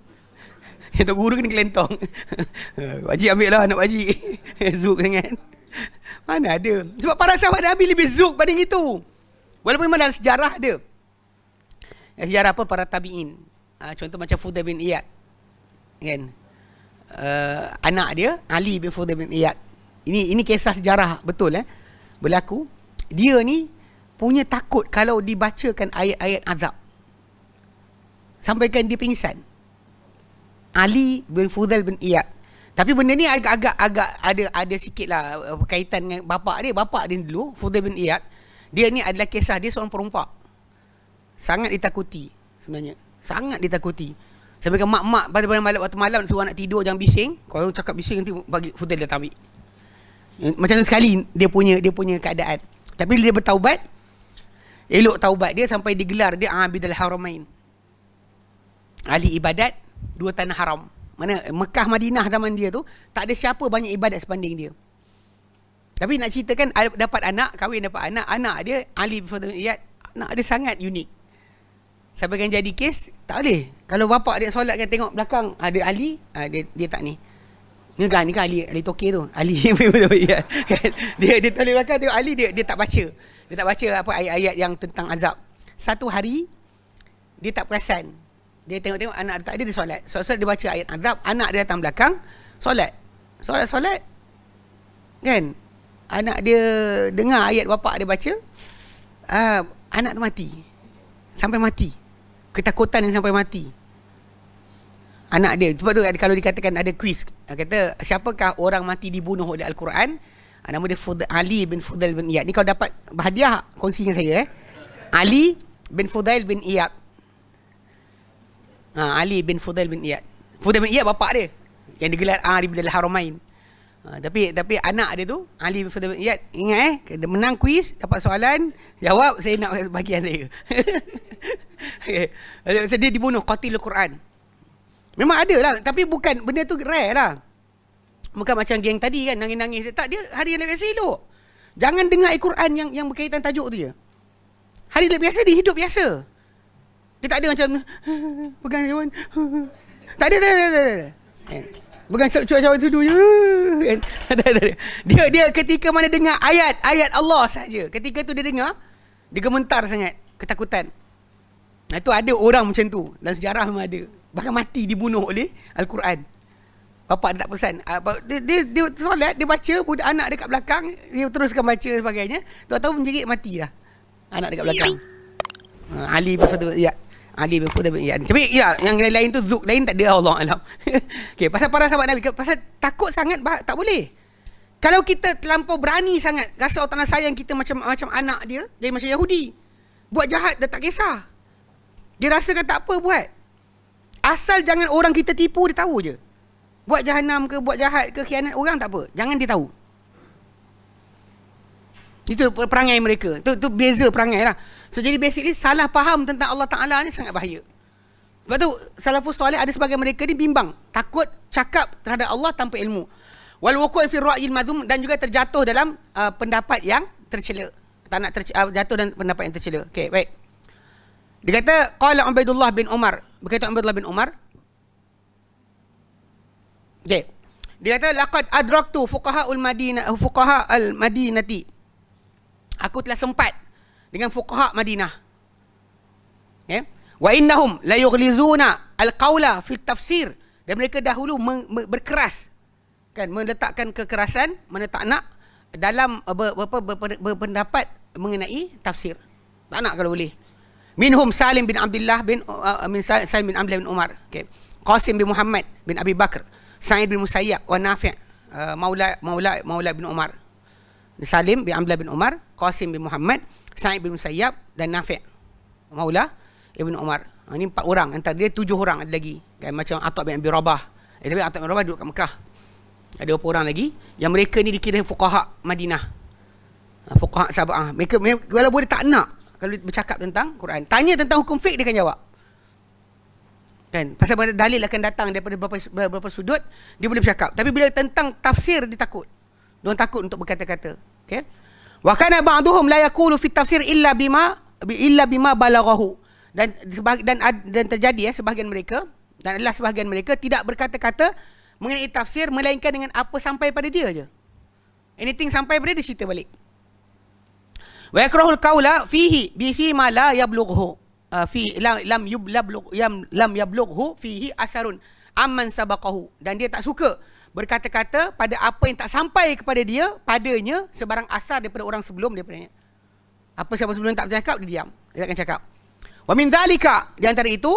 Yang Tok Guru kena kelentong. Pakcik ambil lah anak pakcik. Zouk sangat. Mana ada. Sebab para sahabat Nabi lebih zuk pada itu. Walaupun memang dalam sejarah ada. Sejarah apa para tabi'in. Contoh macam Fudail bin Iyad. Kan? Anak dia Ali bin Fudail bin Iyad. Ini kisah sejarah betul berlaku. Dia ni punya takut kalau dibacakan ayat-ayat azab. Sampaikan dia pingsan. Ali bin Fudail bin Iyad. Tapi benda ni agak ada sikit lah berkaitan dengan bapak dia dulu, Fudail bin Iyad. Dia ni adalah kisah dia seorang perompak. Sangat ditakuti sebenarnya. Sangat ditakuti. Sampai ke mak-mak pada waktu malam suruh anak tidur jangan bising. Kalau cakap bising nanti bagi Fudail dia ambil. Macam tu sekali dia punya keadaan. Tapi bila dia bertaubat, elok taubat dia sampai digelar dia Abidul Haramain. Ahli ibadat dua tanah haram. Mana Mekah Madinah zaman dia tu tak ada siapa banyak ibadat sebanding dia. Tapi nak ceritakan dapat anak, kahwin dapat anak dia Ali bin Fudail bin Iyad, anak dia sangat unik. Sampai kan jadi kes, tak boleh. Kalau bapak dia solat kan tengok belakang ada Ali, dia tak ni. Ni kan Ali Tokey tu. Ali bin Fudail bin Iyad. Dia tolak belakang tengok Ali, dia tak baca. Dia tak baca apa ayat-ayat yang tentang azab. Satu hari dia tak perasan. Dia tengok anak dia solat. Solat dia baca ayat azab, anak dia datang belakang solat. Kan? Anak dia dengar ayat bapak dia baca, anak tu mati. Sampai mati. Ketakutan yang sampai mati. anak dia. Sebab tu kalau dikatakan ada quiz, kata siapakah orang mati dibunuh oleh Al-Quran? Nama dia Ali bin Fudail bin Iyad. Ni kalau dapat hadiah, kongsi dengan saya. Ali bin Fudail bin Iyad. Ali bin Fudail bin Iyad. Fudail bin Iyad bapak dia, yang digelar Ali bin Al-Haramain. Tapi anak dia tu Ali bin Fudail bin Iyad. Ingat dia menang kuis, dapat soalan, jawab, saya nak bahagian saya. So, dia dibunuh, qatilul Quran. Memang ada lah, tapi bukan, benda tu rare lah. Bukan macam geng tadi kan, nangis-nangis. Tak, dia hari yang biasa elok. Jangan dengar Al-Quran yang berkaitan tajuk tu je. Hari yang biasa, dia hidup biasa. Dia tak ada macam pegang cawan. Tak ada. Pegang cawan tu je. Dia ketika mana dengar ayat Allah saja, ketika tu dia dengar, dia gemetar sangat, ketakutan. Nah, itu ada orang macam tu. Dalam sejarah memang ada. Bahkan mati dibunuh oleh Al-Quran. Bapak dia tak pesan. Dia solat, dia baca, budak anak dekat belakang, dia teruskan baca sebagainya. Tahu-tahu menjerit, mati lah anak dekat belakang. Ali bin Fudail bin Iyad. Ali bin Fudail bin Iyad. Tapi ya, yang lain tu zuk lain tak ada, Allah alam. Okey, pasal para sahabat Nabi, pasal takut sangat tak boleh. Kalau kita terlampau berani sangat, rasa Allah Ta'ala sayang kita macam anak dia, jadi macam Yahudi. Buat jahat dia tak kisah. Dia rasakan tak apa buat. Asal jangan orang kita tipu, dia tahu je. Buat jahanam ke, buat jahat ke, khianat orang tak apa. Jangan dia tahu. Itu perangai mereka. Itu beza perangai lah. So jadi basically salah faham tentang Allah Ta'ala ni sangat bahaya. Sebab tu salafus soleh ada sebagian mereka ni bimbang. Takut cakap terhadap Allah tanpa ilmu. Wal wuqu' fi ra'yil madhum, dan juga terjatuh dalam pendapat yang tercela. Tak nak jatuh dalam pendapat yang tercela. Okey, baik. Dia kata qala Ubaidullah bin Umar. Berkata Ubaidullah bin Umar. Okay. Dia kata laqad adraktu fuqaha al-Madinati. Aku telah sempat dengan fuqaha Madinah. Okay. Wa innahum la yughlizuna al-qawla fi tafsir. Dan mereka dahulu berkeras, kan, meletakkan kekerasan, mana tak nak dalam berpendapat mengenai tafsir. Tak nak kalau boleh. Minhum Salim bin Abdullah bin Umar. Okay. Qasim bin Muhammad bin Abi Bakr, Sa'id bin Musayyab wa Nafi' maula bin Umar. Salim bin Abdullah bin Umar, Qasim bin Muhammad, Sa'id bin Musayyab dan Nafi' maula Ibn Umar. Ini 4 orang, antara dia 7 orang ada lagi. Kan, macam Atha bin Abi Rabah. Tapi Atha bin Rabah duduk kat Mekah. Ada 2 orang lagi yang mereka ni dikira fuqaha Madinah. Fuqaha Sab'ah. Mereka walaupun dia tak nak kalau bercakap tentang Quran, tanya tentang hukum fiqh dia akan jawab. Kan, pasal dalil akan datang daripada beberapa sudut, dia boleh bercakap. Tapi bila tentang tafsir dia takut. Dia takut untuk berkata-kata. Okey. Wa kana ba'dhum la yaqulu fi tafsir illa bima balaghahu. Dan terjadi sebahagian mereka, dan adalah sebahagian mereka tidak berkata-kata mengenai tafsir melainkan dengan apa sampai pada dia je. Anything sampai pada dia cerita balik. Wa yakrahul qawla fihi bi fi ma la yablughu fi lam yablughu fihi atharun amman sabaqahu. Dan dia tak suka berkata-kata pada apa yang tak sampai kepada dia, padanya sebarang asar daripada orang sebelum daripadanya. Apa siapa sebelum tak bercakap, dia diam. Dia takkan cakap. Wa min dhalika, di antara itu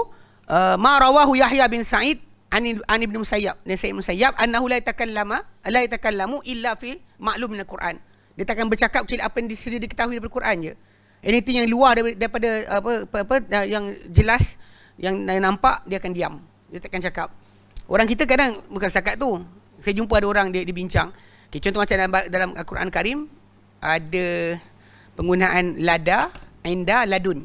ma rawahu Yahya bin Sa'id an Ibn Musayyab, dan Sa'id Musayyab annahu la yatakallamu illa fi ma'lum min al-Quran. Dia takkan bercakap kecuali apa yang sedia diketahui daripada Quran je. Anything yang luar daripada apa yang jelas, yang nampak, dia akan diam. Dia takkan cakap. Orang kita kadang bukan setakat tu. Saya jumpa ada orang dia bincang. Okay, contoh macam dalam Al-Quran Karim ada penggunaan lada, inda, ladun.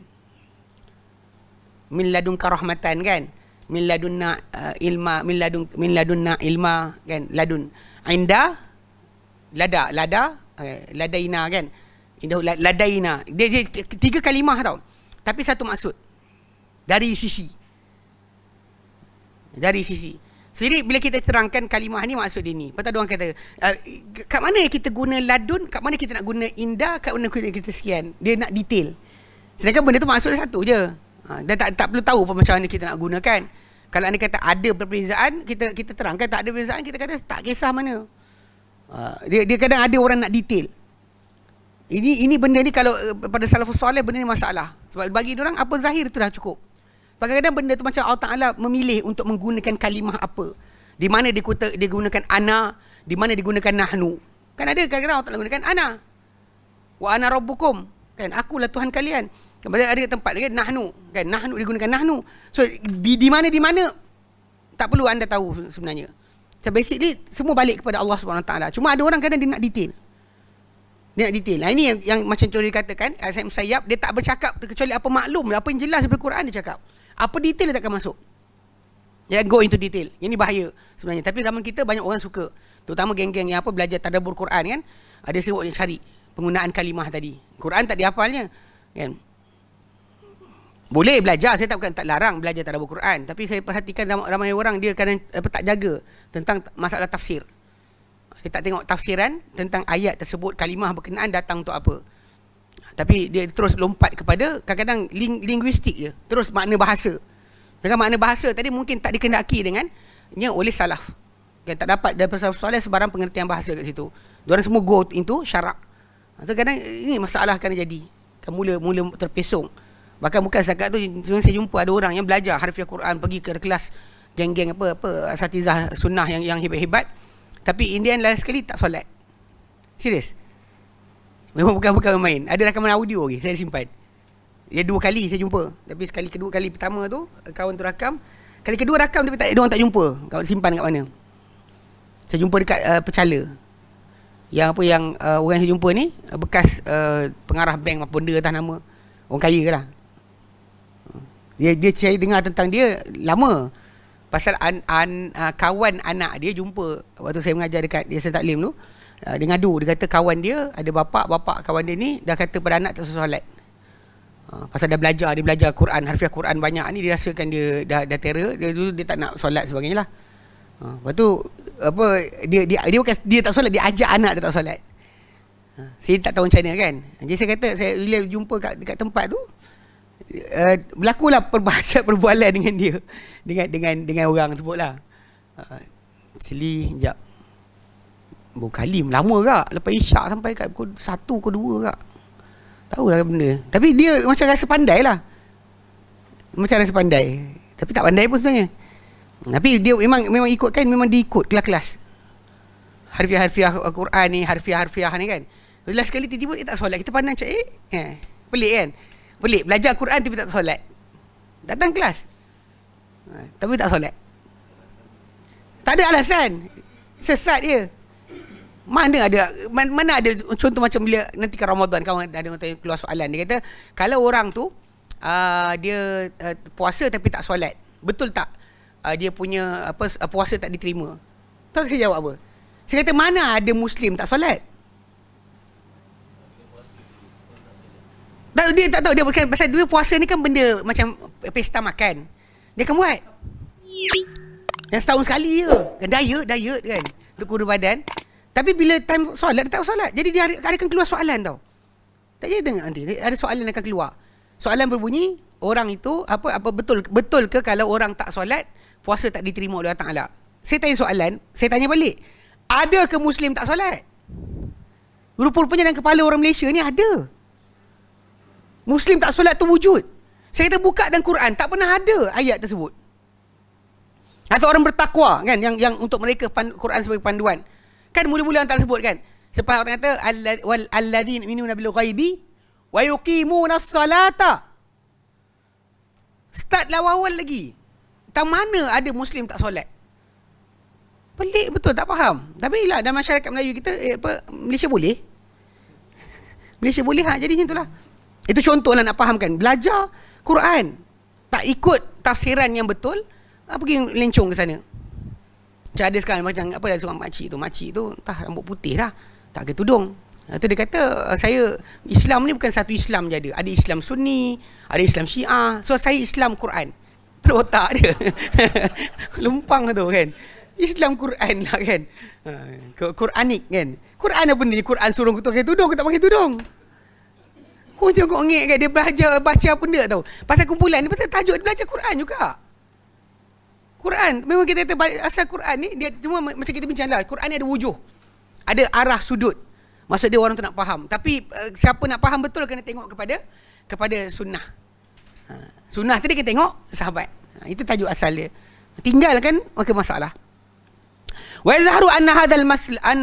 Min ladunka rahmatan, kan? Min ladunna ilma, min ladunna ilma, kan? Ladun. Inda, lada, ladaina, kan? Indah ladaina. Dia 3 kalimah tau. Tapi satu maksud. Dari sisi. Jadi bila kita terangkan kalimah ni, maksud dia ni. Lepas tu orang kata, kat mana kita guna ladun, kat mana kita nak guna indah, kat mana kita sekian. Dia nak detail. Sedangkan benda tu maksud dia satu je. Dan tak perlu tahu macam mana kita nak gunakan. Kalau anda kata ada perbezaan, kita terangkan. Tak ada perbezaan, kita kata tak kisah mana. Dia kadang ada orang nak detail. Ini benda ni kalau pada salafus soleh, benda ni masalah. Sebab bagi dia orang apa zahir tu dah cukup. Kadang-kadang benda tu macam Allah Ta'ala memilih untuk menggunakan kalimah apa. Di mana dia gunakan ana, di mana digunakan nahnu. Kan ada kadang-kadang Allah Ta'ala gunakan ana. Wa ana rabbukum. Kan, akulah Tuhan kalian. Kemudian ada tempat lagi nahnu. Kan, nahnu digunakan nahnu. So di mana tak perlu anda tahu sebenarnya. So basically semua balik kepada Allah Subhanahu Wa Taala. Cuma ada orang kadang dia nak detail. Nah, ini yang macam tu dikatakan Syekh Musayyab, dia tak bercakap kecuali apa maklum, apa yang jelas daripada Quran dia cakap. Apa detail dia takkan masuk. Dia go into detail. Yang ni bahaya sebenarnya. Tapi zaman kita banyak orang suka. Terutama geng-geng yang belajar tadabbur Quran kan. Ada sebut dia cari penggunaan kalimah tadi. Quran tak dihafalnya. Kan? Boleh belajar, saya tak larang belajar tadabbur Quran. Tapi saya perhatikan ramai orang dia kadang tak jaga tentang masalah tafsir. Dia tak tengok tafsiran tentang ayat tersebut, kalimah berkenaan datang untuk apa. Tapi dia terus lompat kepada kadang-kadang linguistik je. Terus makna bahasa. Jangan makna bahasa tadi mungkin tak dikendaki dengannya oleh salaf. Dia tak dapat daripada soalan sebarang pengertian bahasa kat situ. Diorang semua go into syarak. So kadang ini masalah akan jadi. Mula terpesong. Bahkan bukan setakat tu, saya jumpa ada orang yang belajar harfiah Quran, pergi ke kelas geng-geng asatizah sunnah yang hebat-hebat. Tapi Indian last sekali tak solat. Serius. Memang bukan main. Ada rakaman audio lagi, saya simpan. Ya 2 kali saya jumpa. Tapi kedua kali pertama tu, kawan tu rakam. Kali kedua rakam tapi orang tak jumpa. Kau simpan kat mana? Saya jumpa dekat Pecala. Yang orang yang saya jumpa ni bekas pengarah bank apa benda atas nama. Orang kaya ke lah. Dia saya dengar tentang dia lama. Pasal kawan anak dia jumpa waktu saya mengajar dekat Yayasan Taklim tu. Dia ngadu, dia kata kawan dia ada bapak kawan dia ni dah kata pada anak tak solat. Pasal dia belajar Quran, harfiah Quran banyak ni, dia rasakan dia dah terror, dia tak nak solat sebagainya lah. Lepas tu dia tak solat, dia ajak anak dia tak solat. Saya tak tahu macam mana kan. Jadi saya kata, bila jumpa dekat tempat tu, berlakulah perbualan dengan dia, dengan orang tersebut lah. Seli sekejap, Kalim lama kak, lepas isyak sampai kat pukul 1 ke 2 kak. Tahulah benda. Tapi dia macam rasa pandai lah. Tapi tak pandai pun sebenarnya. Tapi dia memang ikutkan, memang diikut kelas-kelas harfiah Quran ni, harfiah ni kan. Last sekali tiba-tiba dia tak solat. Kita pandang macam pelik kan. Pelik, belajar Quran tapi tak solat. Datang kelas tapi tak solat. Tak ada alasan. Sesat dia. Mana ada contoh macam bila nanti ke Ramadan, kawan ada orang keluar soalan, dia kata kalau orang tu dia puasa tapi tak solat, betul tak dia punya puasa tak diterima? Tahu saya jawab apa? Saya kata mana ada Muslim tak solat? Dia tak tahu, dia bukan pasal dia puasa ni kan benda macam pesta makan. Dia akan buat yang setahun sekali je, kan diet kan, untuk kurus badan. Tapi bila time solat, dia tak solat. Jadi dia akan keluar soalan tau. Tak jadi dengar nanti. Ada soalan yang akan keluar. Soalan berbunyi, orang itu, apa betul ke kalau orang tak solat, puasa tak diterima oleh Allah Ta'ala? Saya tanya soalan, saya tanya balik. Ada ke Muslim tak solat? Rupa-rupanya dalam kepala orang Malaysia ni ada. Muslim tak solat tu wujud. Saya kata buka dalam Quran, tak pernah ada ayat tersebut. Atau orang bertakwa kan, yang untuk mereka Quran sebagai panduan. Kan mula-mula orang tak sebut kan. Sebab orang kata alladzina yu'minuna bil ghaibi wa yuqimunas salata. Start awal lagi. Tak mana ada Muslim tak solat. Pelik betul, tak faham. Tapi lah dalam masyarakat Melayu kita Malaysia boleh. Malaysia boleh jadi macam itulah. Itu contoh lah nak fahamkan. Belajar Quran tak ikut tafsiran yang betul, pergi lencong ke sana. Macam ada sekarang macam dah seorang makcik tu entah rambut putih dah, tak pakai tudung. Tu dia kata saya Islam ni bukan satu Islam je ada. Ada Islam Sunni, ada Islam Syiah. So saya Islam Quran. Pada otak dia. Lumpang tu kan. Islam Quran lah kan. Quranik kan. Quran apa benda? Quran suruh kita pakai tudung, kita tak pakai tudung. Kau jangan ngek kan, dia belajar baca benda tau. Pasal kumpulan ni pasal tajuk dia belajar Quran juga. Quran, memang kita kata asal Quran ni dia cuma macam kita bincang lah, Quran ni ada wujuh, ada arah sudut. Maksud dia orang tu nak faham. Tapi siapa nak faham betul kena tengok kepada sunnah. Sunnah tadi kita tengok sahabat. Itu tajuk asal dia. Tinggalkan maka masalah. Wa yazharu anna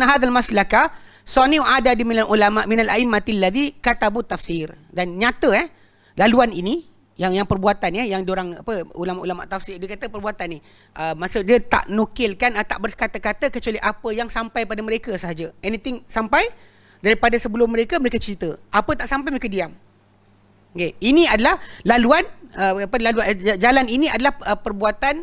hadzal maslaka sani'u adadi minal ulama minal a'immatil ladzi katabu tafsir. Dan nyata laluan ini yang perbuatan yang diorang ulama-ulama tafsir, dia kata perbuatan ni maksud dia tak nukilkan, tak berkata-kata kecuali apa yang sampai pada mereka sahaja. Anything sampai daripada sebelum mereka cerita. Apa tak sampai mereka diam. Okay. Ini adalah laluan jalan ini adalah perbuatan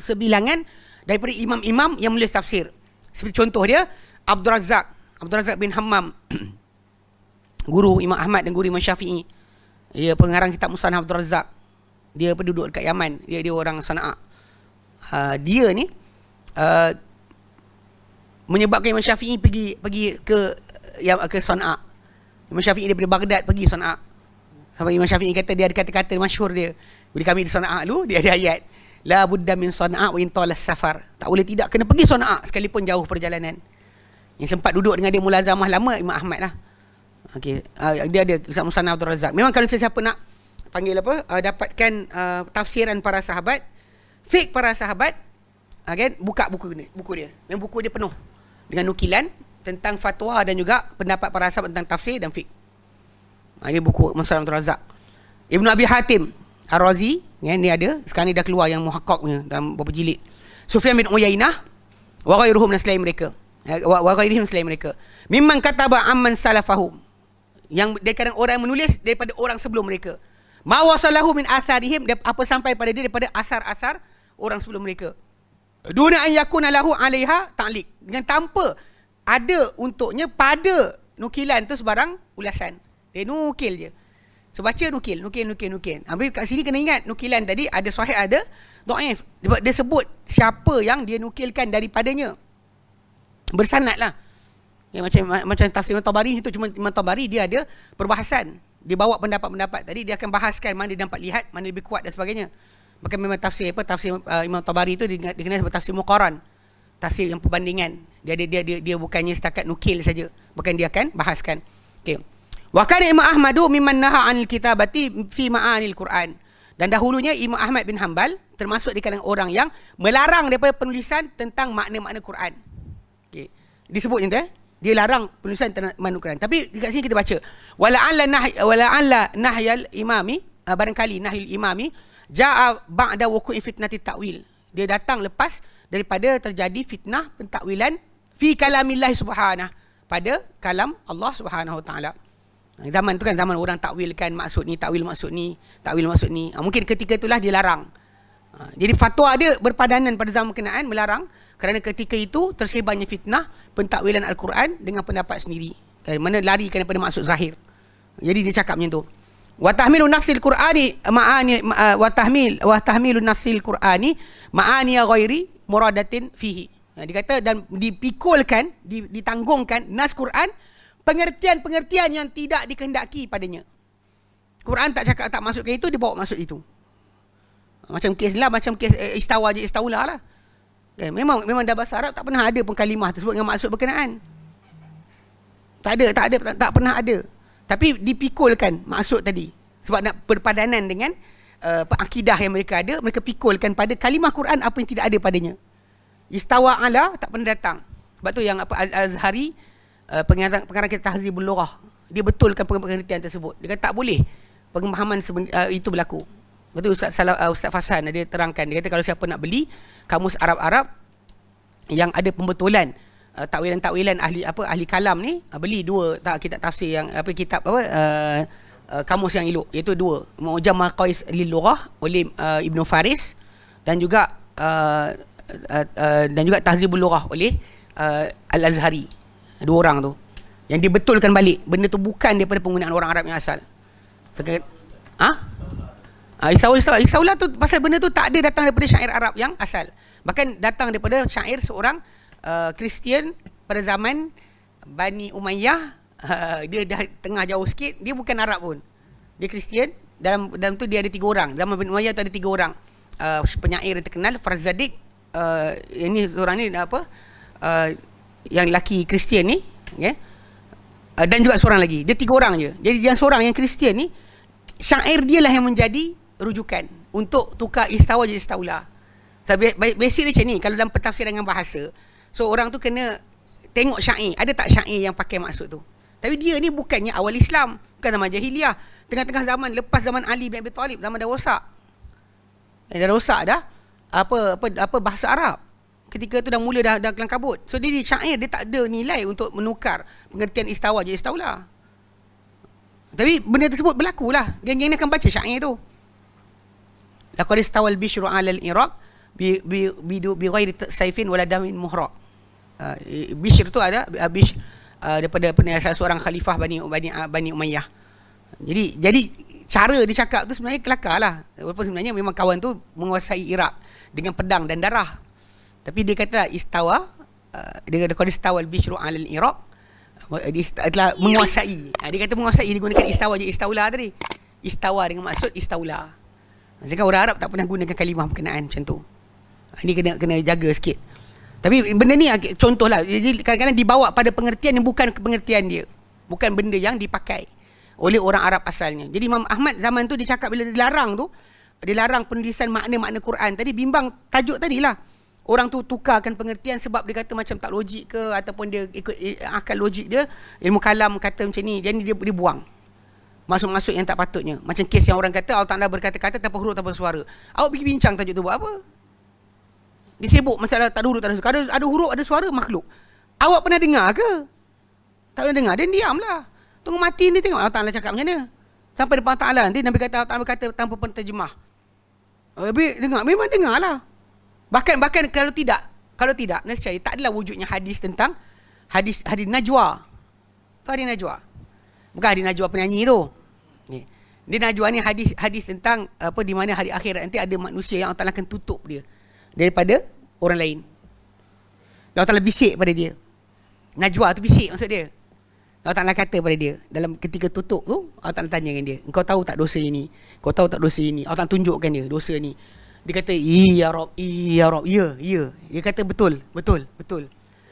sebilangan daripada imam-imam yang menulis tafsir. Seperti contoh dia Abdul Razak bin Hammam, guru Imam Ahmad dan guru Imam Syafi'i. Dia pengarang kitab Musannaf Abdul Razak. Dia penduduk dekat Yaman. Dia orang Sana'a. Dia ni menyebabkan Imam Syafi'i pergi ke Sana'a. Imam Syafi'i daripada Baghdad pergi Sana'a. Sampai Imam Syafi'i kata, dia ada kata-kata masyhur dia. Bila kami di Sana'a dulu, dia ada ayat, la budda min Sana'a wa in talas safar. Tak boleh tidak kena pergi Sana'a sekalipun jauh perjalanan. Yang sempat duduk dengan dia mulazamah lama Imam Ahmad lah. Okey, dia ada Ustaz Musannaf Abdul Razak. Memang kalau siapa nak panggil dapatkan tafsiran para sahabat, fiqh para sahabat, kan, buka buku dia. Memang buku dia penuh dengan nukilan tentang fatwa dan juga pendapat para sahabat tentang tafsir dan fiqh. Ini buku Musannaf Abdul Razak. Ibnu Abi Hatim Ar-Razi, ni ada, sekarang ni dah keluar yang muhakkak punya dalam beberapa jilid. Sufyan bin Uyainah wa ghairuhum selain mereka. Wa ghairihim selain mereka. Mimman kataba amman salafahum. Yang daripada orang yang menulis daripada orang sebelum mereka. Ma wasalahu min atharihim, apa sampai pada dia daripada asar-asar orang sebelum mereka. Duna an yakuna lahu 'alaiha ta'liq, dengan tanpa ada untuknya pada nukilan tu sebarang ulasan. Dia nukil je. So baca nukil. Habis kat sini kena ingat nukilan tadi ada sahih ada dhaif. Dia sebut siapa yang dia nukilkan daripadanya. Bersanadlah. Ya, macam tafsir Imam Tabari itu, cuma Imam Tabari dia ada perbahasan. Dia bawa pendapat-pendapat tadi, dia akan bahaskan mana dia dapat lihat, mana lebih kuat dan sebagainya. Bahkan memang tafsir Imam Tabari itu dikenal sebagai tafsir muqaran. Tafsir yang perbandingan. Dia bukannya setakat nukil saja, bukan dia akan bahaskan. Okey. Wa kana Imam Ahmadu mimman naha 'anil kitabati fi ma'anil Quran. Dan dahulunya Imam Ahmad bin Hanbal termasuk di kalangan orang yang melarang daripada penulisan tentang makna-makna Quran. Okey. Disebutnya tu dia larang penulisan makna Quran. Tapi dekat sini kita baca wala'alla nahyal imami, barangkali nahyul imami ja'a ba'da wuqu'i fitnati ta'wil. Dia datang lepas daripada terjadi fitnah pentakwilan fi kalamillah subhanahu, pada kalam Allah Subhanahu taala. Zaman tu kan zaman orang takwilkan maksud ni, takwil maksud ni. Mungkin ketika itulah dia larang. Jadi fatwa dia berpadanan pada zaman berkenaan melarang, kerana ketika itu tersebarnya fitnah pentakwilan Al-Quran dengan pendapat sendiri. Mana larikan daripada maksud zahir. Jadi dia cakap macam tu. Wa tahmilu nasil Qur'ani ma'ani wa tahmilu nasil Qur'ani ma'ani ghairi muradatin fihi. Dia kata dan dipikulkan, ditanggungkan nas Quran pengertian-pengertian yang tidak dikehendaki padanya. Quran tak cakap, tak masukkan itu, dia bawa maksud itu. Macam kes istawa je istaulah lah. Memang dalam bahasa Arab tak pernah ada pun kalimah tersebut dengan maksud berkenaan. Tak pernah ada. Tapi dipikulkan maksud tadi. Sebab nak berpadanan dengan akidah yang mereka ada, mereka pikulkan pada kalimah Quran apa yang tidak ada padanya. Istawa ala tak pernah datang. Sebab tu yang Al-Azhari, pengarang kitab Tahzibul Lughah, dia betulkan pengertian tersebut. Dia kata tak boleh pemahaman itu berlaku. Lepas tu Ustaz Fasan dia terangkan, dia kata kalau siapa nak beli kamus Arab-Arab yang ada pembetulan takwilan-takwilan ahli kalam ni, beli dua kitab tafsir yang kamus yang elok, iaitu dua, Mu'jam Maqais lil Lughah oleh Ibnu Faris dan juga Tahzibul Lughah oleh Al-Azhari. Dua orang tu yang dibetulkan balik benda tu bukan daripada penggunaan orang Arab yang asal. Isaulah tu pasal benda tu tak ada datang daripada syair Arab yang asal. Bahkan datang daripada syair seorang Kristian pada zaman Bani Umayyah. Dia dah tengah jauh sikit, dia bukan Arab pun. Dia Kristian. Dalam tu dia ada 3 orang. Zaman Bani Umayyah tu ada 3 orang. Penyair yang terkenal Farzadik, ini seorang ni yang lelaki Kristian ni, dan juga seorang lagi. Dia 3 orang je. Jadi yang seorang yang Kristian ni syair dia lah yang menjadi rujukan untuk tukar istawa jadi istaula. So, basic dia macam ni, kalau dalam pentafsiran dengan bahasa, so orang tu kena tengok syair, ada tak syair yang pakai maksud tu. Tapi dia ni bukannya awal Islam, bukan zaman jahiliah, tengah-tengah zaman, lepas zaman Ali bin Abi Talib, zaman dah rosak. Dah rosak dah apa bahasa Arab. Ketika tu dah mula dah kelang kabut. So dia syair dia tak ada nilai untuk menukar pengertian istawa jadi istaula. Tapi benda tersebut berlaku lah. Geng-geng ni akan baca syair tu. Laqad istawal bishru 'ala al-Iraq bi ghairi sayfin wala damin muhraq. Bishr tu ada daripada salah seorang khalifah Bani Umayyah. Jadi cara dia cakap tu sebenarnya kelakar lah. Walaupun sebenarnya memang kawan tu menguasai Iraq dengan pedang dan darah. Tapi dia kata istawa, dia kata qad istawal bishru 'ala al-Iraq, dia telah menguasai. Dia kata menguasai, dia gunakan istawa je istaula tadi. Istawa dengan maksud istaula. Maksudnya orang Arab tak pernah gunakan kalimah berkenaan macam tu. Ini kena jaga sikit. Tapi benda ni contohlah. Jadi kadang-kadang dibawa pada pengertian yang bukan pengertian dia. Bukan benda yang dipakai oleh orang Arab asalnya. Jadi Imam Ahmad zaman tu dia cakap bila dilarang tu, dilarang penulisan makna-makna Quran. Tadi bimbang tajuk tadilah. Orang tu tukarkan pengertian sebab dia kata macam tak logik ke, ataupun dia ikut akal logik dia, ilmu kalam kata macam ni, jadi dia buang maksud-maksud yang tak patutnya. Macam kes yang orang kata Allah Ta'ala berkata-kata tanpa huruf tanpa suara. Awak pergi bincang tajuk tu buat apa? Dia sibuk masalah tak ada huruf tak ada suara. Kalau ada huruf ada suara makhluk. Awak pernah dengar ke? Tak pernah dengar, dia diamlah. Tunggu mati ni tengok Allah Ta'ala cakap macam mana. Sampai depan Allah Ta'ala nanti Nabi kata Allah Ta'ala berkata tanpa penterjemah. Habis dengar, memang dengar lah. Bahkan kalau tidak nescaya tak adalah wujudnya hadis tentang hadis najwa. Tu hadis najwa. Bukan hadis najwa penyanyi tu. Dia najwa ni hadis tentang apa, di mana hari akhirat nanti ada manusia yang Allah Ta'ala akan tutup dia daripada orang lain. Allah Ta'ala bisik pada dia. Najwa tu bisik maksud dia. Allah Ta'ala kata pada dia dalam ketika tutup tu, Allah Ta'ala tanya dengan dia, engkau tahu tak dosa ini? Kau tahu tak dosa ini? Allah Ta'ala tunjukkan dia dosa ni. Dia kata, ya Rob, ya. Dia kata betul.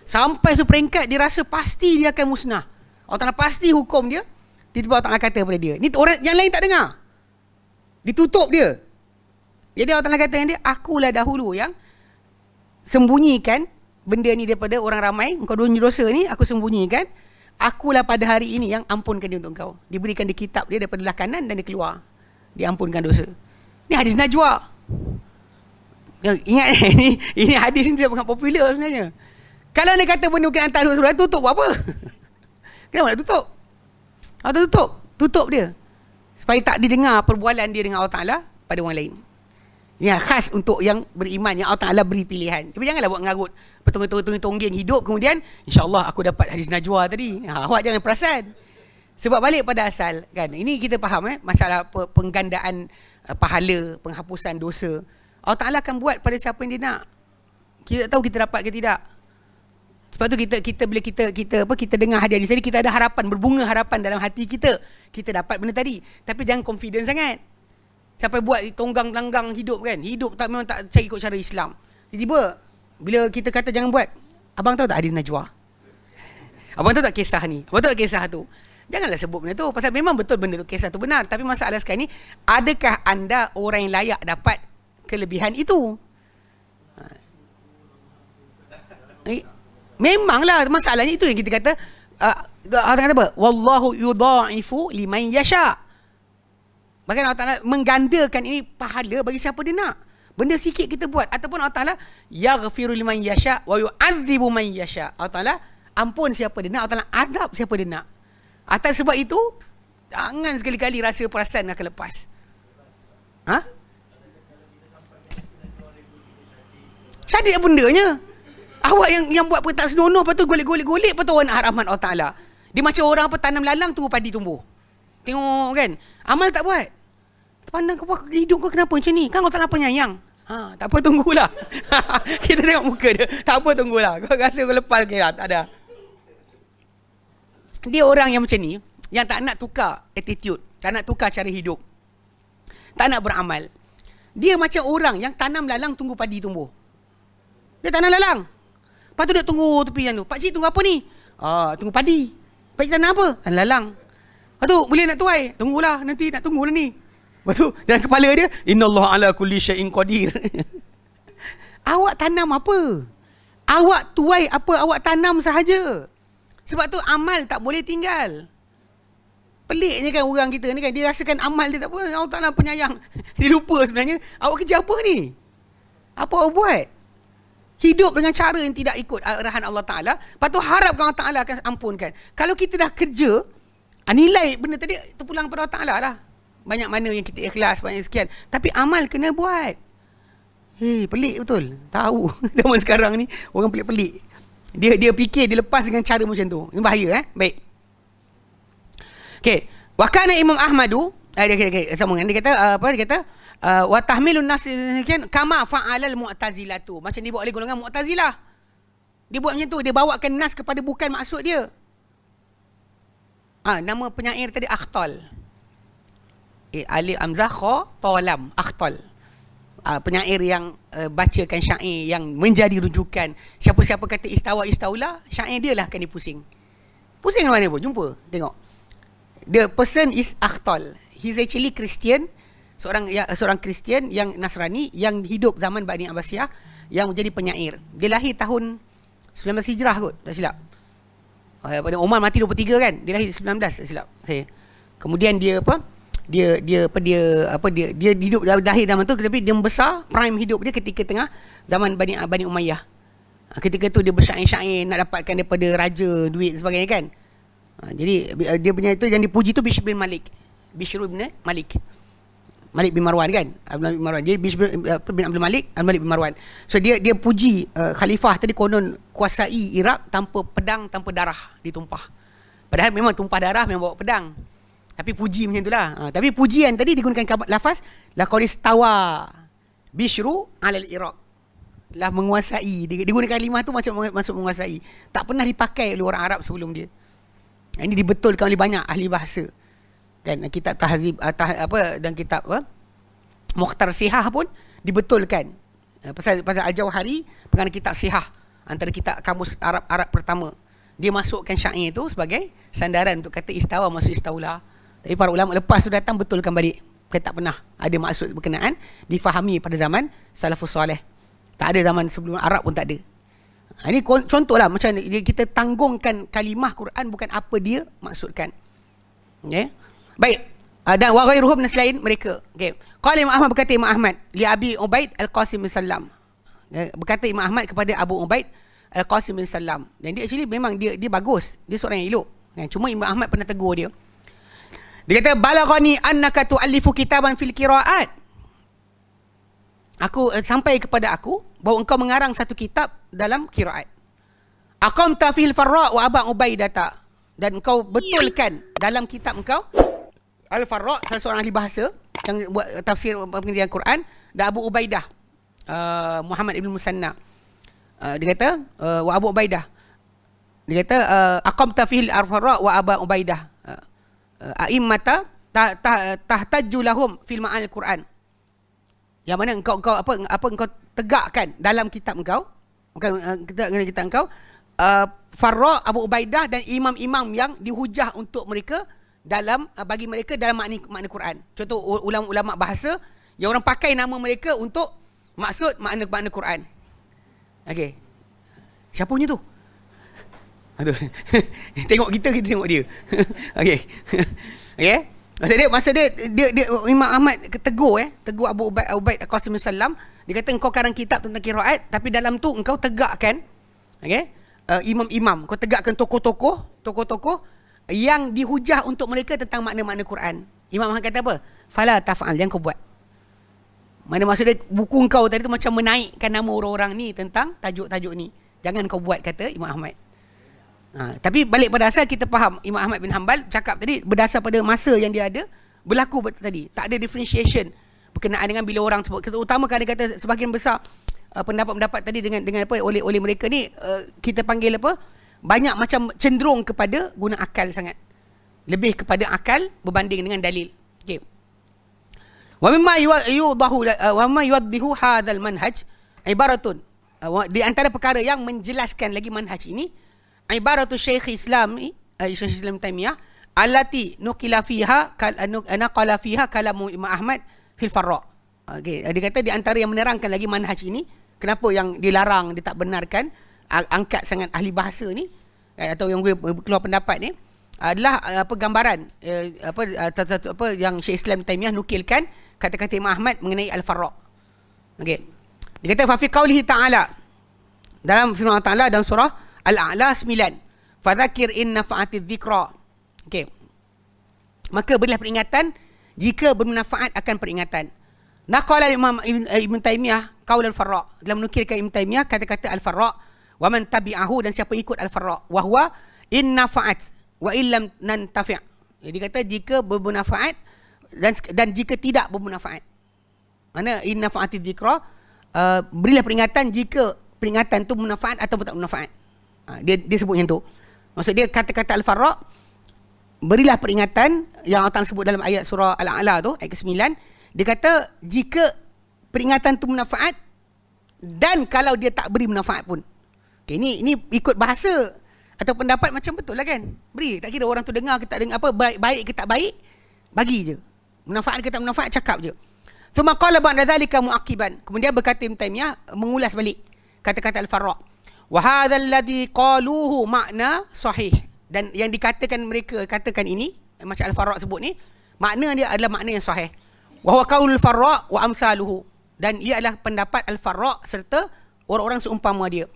Sampai tu peringkat dia rasa pasti dia akan musnah. Allah Ta'ala pasti hukum dia. Tiba-tiba Allah Ta'ala kata pada dia, ni orang yang lain tak dengar. Ditutup dia. Jadi Allah Ta'ala kata dengan dia, akulah dahulu yang sembunyikan benda ni daripada orang ramai. Engkau dosa ni aku sembunyikan. Akulah pada hari ini yang ampunkan dia untuk engkau. Diberikan di kitab dia daripada belah kanan dan dia keluar. Diampunkan dosa. Ni hadis najwa. Ingat ini hadis ni tidak popular sebenarnya. Kalau dia kata benda bukan antara dua surah, tutup buat apa? Kenapa nak tutup? Allah tutup dia supaya tak didengar perbualan dia dengan Allah Ta'ala pada orang lain. Ini khas untuk yang beriman, yang Allah Ta'ala beri pilihan. Tapi janganlah buat ngarut petong-tonggeng hidup kemudian insya-Allah aku dapat hadis najwa tadi. Awak jangan perasan. Sebab balik pada asal kan. Ini kita faham masalah penggandaan pahala, penghapusan dosa. Allah Ta'ala akan buat pada siapa yang dia nak. Kita tak tahu kita dapat ke tidak. Sebab tu kita bila kita dengar hadis tadi, kita ada harapan, berbunga harapan dalam hati kita. Kita dapat benda tadi. Tapi jangan confident sangat. Sampai buat tonggang-langgang hidup kan. Hidup memang tak cari ikut cara Islam. Tiba-tiba bila kita kata jangan buat, abang tahu tak hadis najwa? Abang tahu tak kisah ni? Abang tahu tak kisah tu? Janganlah sebut benda tu. Pasal memang betul benda tu, kisah tu benar. Tapi masalah sekarang ni, adakah anda orang yang layak dapat kelebihan itu? Memanglah masalahnya itu yang kita kata Allah kata apa? Wallahu yudha'ifu liman yasha. Bahkan Allah Ta'ala menggandakan ini pahala bagi siapa dia nak. Benda sikit kita buat. Ataupun Allah Ta'ala yaghfiru liman yasha wa yu'adzibu man yasha. Allah Ta'ala ampun siapa dia nak, Allah Ta'ala adab siapa dia nak. Atas sebab itu jangan sekali-kali rasa perasan akan lepas. Syadik bendanya. Awak yang buat tak senonoh, lepas tu golek-golek, lepas tu awak nak rahmat Allah Ta'ala. Dia macam orang tanam lalang tunggu padi tumbuh. Tengok kan, amal tak buat. Pandang kau, hidup kau kenapa macam ni? Kan Allah Ta'ala penyayang. Tak apa, tunggulah. Kita tengok muka dia. Tak apa, tunggulah. Kau rasa kau lepas ke lah? Tak ada. Dia orang yang macam ni, yang tak nak tukar attitude, tak nak tukar cara hidup, tak nak beramal. Dia macam orang yang tanam lalang tunggu padi tumbuh. Dia tanam lalang. Lepas tu dia tunggu tepi yang tu. Pakcik tunggu apa ni? Tunggu padi. Pakcik tanam apa? Tanam lalang. Lepas tu boleh nak tuai? Tunggulah, nanti nak tunggu ni. Lepas tu dalam kepala dia, innallaha ala kulli syai'in qadir. Awak tanam apa? Awak tuai apa awak tanam sahaja. Sebab tu amal tak boleh tinggal. Peliknya kan orang kita ni kan, dia rasakan amal dia tak apa, Allah Ta'ala penyayang. Dia lupa sebenarnya, awak kerja apa ni? Apa awak buat? Hidup dengan cara yang tidak ikut arahan Allah Ta'ala. Lepas tu harapkan Allah Ta'ala akan ampunkan. Kalau kita dah kerja, nilai benda tadi terpulang pada Allah Ta'ala lah. Banyak mana yang kita ikhlas, banyak sekian. Tapi amal kena buat. Pelik betul. Tahu zaman sekarang ni orang pelik-pelik. Dia fikir dia lepas dengan cara macam tu. Ini bahaya Baik. Okey, wa kana Imam Ahmadu sambungan dia kata dia kata wa tahmilun nas kama fa'alal mu'tazilatu. Macam dibuat oleh golongan Mu'tazilah. Dia buat macam tu, dia bawakan nas kepada bukan maksud dia. Nama penyair tadi Akhtal. Alif hamzah kha ta lam, Akhtal. Penyair yang bacakan syair yang menjadi rujukan. Siapa-siapa kata istawa istaula, syair dia lah akan dipusing. Pusing mana pun, jumpa, tengok. The person is Akhtal. He's actually Christian, seorang Kristian yang Nasrani yang hidup zaman Bani Abbasiyah yang menjadi penyair. Dia lahir tahun 19 Hijrah kot, tak silap. Pada Umar mati 23 kan, dia lahir 19 tak silap saya. Kemudian dia dia hidup lahir zaman tu, tapi dia membesar prime hidup dia ketika tengah zaman Bani Umayyah. Ketika tu dia bersyair-syair nak dapatkan daripada raja duit dan sebagainya kan. Jadi dia punya itu yang dipuji tu Bishr bin Malik. Bishr bin Malik. Malik bin Marwan kan? Abdul bin Marwan. Dia Bishr bin Abdul Malik, Malik bin Marwan. So dia puji khalifah tadi konon kuasai Iraq tanpa pedang, tanpa darah ditumpah. Padahal memang tumpah darah, memang bawa pedang. Tapi puji macam itulah. Tapi pujian tadi digunakan lafaz laqad istawa Bishru alal Iraq. Lah menguasai. Digunakan kalimah tu macam masuk menguasai. Tak pernah dipakai oleh orang Arab sebelum dia. Ini dibetulkan oleh banyak ahli bahasa. Kan kitab tahzib dan kitab Mukhtar Sihah pun dibetulkan. Pasal Al-Jauhari pengarang kitab Sihah, antara kitab kamus Arab pertama. Dia masukkan syair itu sebagai sandaran untuk kata istawa maksud istaula. Tapi para ulama lepas tu datang betulkan balik. Tak pernah ada maksud berkenaan difahami pada zaman salafus soleh. Tak ada zaman sebelum Arab pun tak ada. Ini contohlah macam kita tanggungkan kalimah Quran bukan apa dia maksudkan. Okey. Baik. Dan wa ghairuhum dan selain mereka. Okey. Qala Imam Ahmad, berkata Imam Ahmad li Abi Ubaid Al-Qasim bin Sallam. Berkata Imam Ahmad kepada Abu Ubaid Al-Qasim bin Sallam. Dan dia actually memang dia bagus. Dia seorang yang elok. Cuma Imam Ahmad pernah tegur dia. Dia kata balaghani annaka tu'allifu kitaban fil qiraat. Sampai kepada aku bahawa engkau mengarang satu kitab dalam qiraat. Aqamta fil Farra wa Aba Ubaidah, dan engkau betulkan dalam kitab engkau Al-Farra, salah seorang ahli bahasa yang buat tafsir pengertian Quran, dan Abu Ubaidah Muhammad ibn Musanna. Dia kata wa Abu Ubaidah. Dia kata aqamta fil Farra wa Aba Ubaidah a'immata tahtajju lahum fil ma'al Quran. Yang mana engkau engkau tegakkan dalam kitab engkau, bukan kitab engkau, Farra, Abu Ubaidah dan imam-imam yang dihujah untuk mereka dalam bagi mereka dalam makna Quran. Contoh ulama-ulama bahasa yang orang pakai nama mereka untuk maksud makna Quran. Okey. Siapa punya tu? Aduh. Tengok kita tengok dia. Okey. Okey. Masa dia Imam Ahmad tegur Abu Ubaid Al-Qasim bin Sallam. Dia kata engkau karang kitab tentang qiraat, tapi dalam tu engkau tegakkan imam-imam, kau tegakkan tokoh-tokoh yang dihujah untuk mereka tentang makna-makna Quran. Imam Ahmad kata apa? Fala taf'al, jangan kau buat. Mana maksud dia, buku engkau tadi tu macam menaikkan nama orang-orang ni tentang tajuk-tajuk ni. Jangan kau buat, kata Imam Ahmad. Tapi balik pada asal kita faham Imam Ahmad bin Hanbal cakap tadi berdasar pada masa yang dia ada berlaku tadi. Tak ada differentiation berkenaan dengan bila orang sebut. Terutama kan dia kata sebahagian besar pendapat-pendapat tadi dengan apa oleh mereka ni kita panggil apa? Banyak macam cenderung kepada guna akal sangat. Lebih kepada akal berbanding dengan dalil. Okey. Wa mimma yuwaddihu hadzal manhaj ibaratun. Di antara perkara yang menjelaskan lagi manhaj ini, ibaratu Syekh Islam Taimiyah allati naqala fiha kalam Imam Ahmad fil Farra. Okey, dia kata di antara yang menerangkan lagi manhaj ini, kenapa yang dilarang, dia tak benarkan angkat sangat ahli bahasa ni, atau yang keluar pendapat ni, adalah gambaran yang Syekh Islam Taimiyah nukilkan kata-kata Imam Ahmad mengenai Al-Farra. Okey. Dia kata fa fi qaulihi ta'ala, dalam firman Allah Ta'ala dalam surah Al-A'la 9, fadzakir in nafa'atiz dzikra. Okey. Maka berilah peringatan jika bermanfaat akan peringatan. Naqala Imam Ibn Taimiyah qaul Al-Farra, dalam menukilkan Ibn Taimiyah kata-kata Al-Farra, wa man tabi'ahu, dan siapa ikut Al-Farra, wa huwa in nafa'at wa illam nantafi'. Jadi kata jika bermanfaat dan jika tidak bermanfaat. Mana in nafa'atiz dzikra, berilah peringatan jika peringatan tu bermanfaat atau tak bermanfaat. Dia sebut yang tu. Maksud dia kata-kata Al-Farra, berilah peringatan yang Allah Ta'ala sebut dalam ayat surah Al-A'la tu, ayat ke-9. Dia kata jika peringatan tu bermanfaat dan kalau dia tak beri manfaat pun. Okay, ini ikut bahasa atau pendapat macam betul lah kan. Beri, tak kira orang tu dengar ke tak dengar, apa baik ke tak baik, bagi je. Manfaat ke tak manfaat, cakap je. Thumma qala ba'da dzalika mu'aqiban. Kemudian berkata Ibn Taimiyah mengulas balik kata-kata Al-Farra. Wa hadzal ladzi qaluhu makna sahih. Dan yang dikatakan mereka katakan ini, macam Al-Farra sebut ni, makna dia adalah makna yang sahih. Wa huwa qaulul Farra wa amsaluhu. Dan ia adalah pendapat Al-Farra serta orang-orang seumpama dia.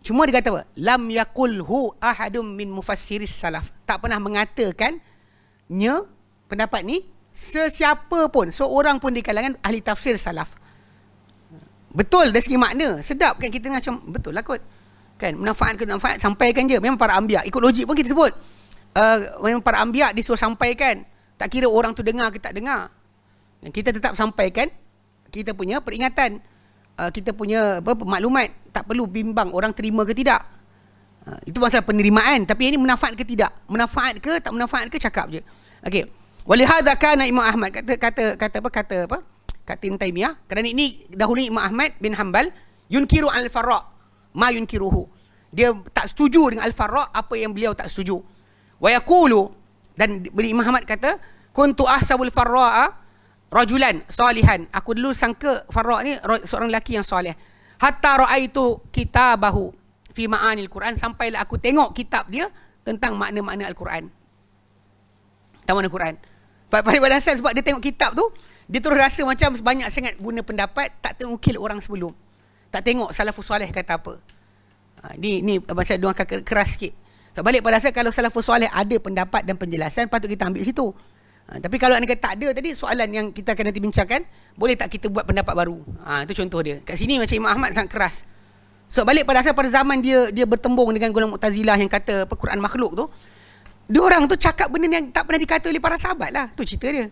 Cuma dia kata apa? Lam yakulhu ahadum min mufassiris salaf. Tak pernah mengatakannya pendapat ni sesiapa pun, seorang pun di kalangan ahli tafsir salaf. Betul dari segi makna, sedap kan kita macam betul lah kot. Kan manfaat ke manfaat sampaikan je. Memang para anbiya, ikut logik pun kita sebut. Memang para anbiya disuruh sampaikan. Tak kira orang tu dengar ke tak dengar. Kita tetap sampaikan kita punya peringatan. Kita punya maklumat, tak perlu bimbang orang terima ke tidak. Itu masalah penerimaan. Tapi ini manfaat ke tidak, manfaat ke tak manfaat ke, cakap je. Okey. Walihadza kana Imam Ahmad kata Ibn Taimiyah, kerana ini dahulu Imam Ahmad bin Hanbal yunkiru al-Farra ma yunkiruhu. Dia tak setuju dengan Al-Farra apa yang beliau tak setuju. Wa yaqulu, dan Imam Ahmad kata, kuntu ahsabul Farra rajulan salihan. Aku dulu sangka Farra ni seorang lelaki yang soleh. Hatta ra'aitu kitabahu fi ma'anil Quran, sampailah aku tengok kitab dia tentang makna-makna Al-Quran. Tentang makna Quran. Pada dasar sebab dia tengok kitab tu, dia terus rasa macam banyak sangat guna pendapat, tak tengokil orang sebelum. Tak tengok salafus soleh kata apa. Ni macam dia akan keras sikit. So, balik pada dasar, kalau salafus soleh ada pendapat dan penjelasan, patut kita ambil situ. Tapi kalau anda kata tak ada tadi, soalan yang kita akan nanti bincangkan, boleh tak kita buat pendapat baru? Itu contoh dia. Kat sini macam Imam Ahmad sangat keras. So balik pada dasar, pada zaman dia bertembung dengan golongan Mu'tazilah yang kata Quran makhluk tu, dia orang tu cakap benda yang tak pernah dikata oleh para sahabat lah. Tu cerita dia.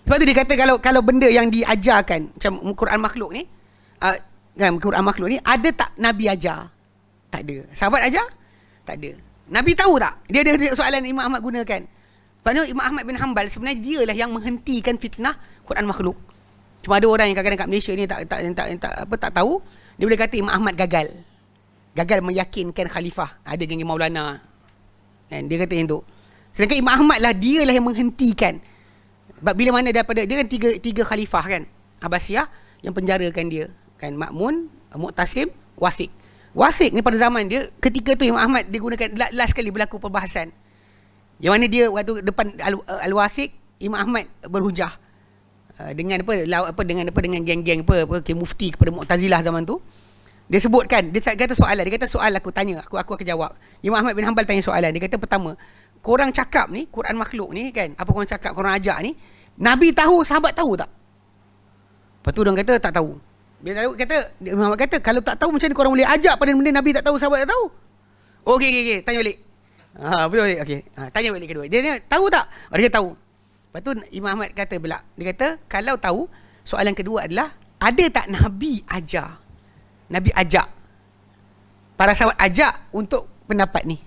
Sebab tu dia kata kalau benda yang diajarkan macam Quran makhluk ni, Quran makhluk ni, ada tak Nabi ajar? Tak ada. Sahabat ajar? Tak ada. Nabi tahu tak? Dia ada soalan Imam Ahmad gunakan. Sebabnya Imam Ahmad bin Hanbal sebenarnya dialah yang menghentikan fitnah Quran makhluk. Cuma ada orang yang kadang-kadang kat Malaysia ni tak tahu, dia boleh kata Imam Ahmad gagal meyakinkan khalifah. Ada geng Maulana. Kan dia kata yang tu. Sedangkan Imam Ahmad lah, dialah yang menghentikan. Bila mana daripada dia kan tiga khalifah kan, Abbasiyah yang penjarakan dia kan, Ma'mun, Mu'tasim, Wathiq. Wathiq ni pada zaman dia, ketika tu Imam Ahmad dia gunakan last kali berlaku perbahasan. Yang mana dia waktu depan Al-Wathiq, Imam Ahmad berhujah dengan dengan geng-geng mufti kepada Mu'tazilah zaman tu. Dia sebutkan, dia kata soalan, dia kata soal aku tanya, aku akan jawab. Imam Ahmad bin Hanbal tanya soalan, dia kata pertama, korang cakap ni Quran makhluk ni kan, apa korang cakap, korang ajak ni, Nabi tahu, sahabat tahu tak? Lepas tu orang kata tak tahu. Bila tahu, Imam Ahmad kata, kalau tak tahu macam mana korang boleh ajak pada benda Nabi tak tahu, sahabat tak tahu? Okey, tanya balik. Betul, okey. Tanya balik kedua. Dia tahu tak? Dia tahu. Lepas tu Imam Ahmad kata pula, dia kata kalau tahu, soalan kedua adalah, ada tak Nabi ajar? Nabi ajak, para sahabat ajak untuk pendapat ni.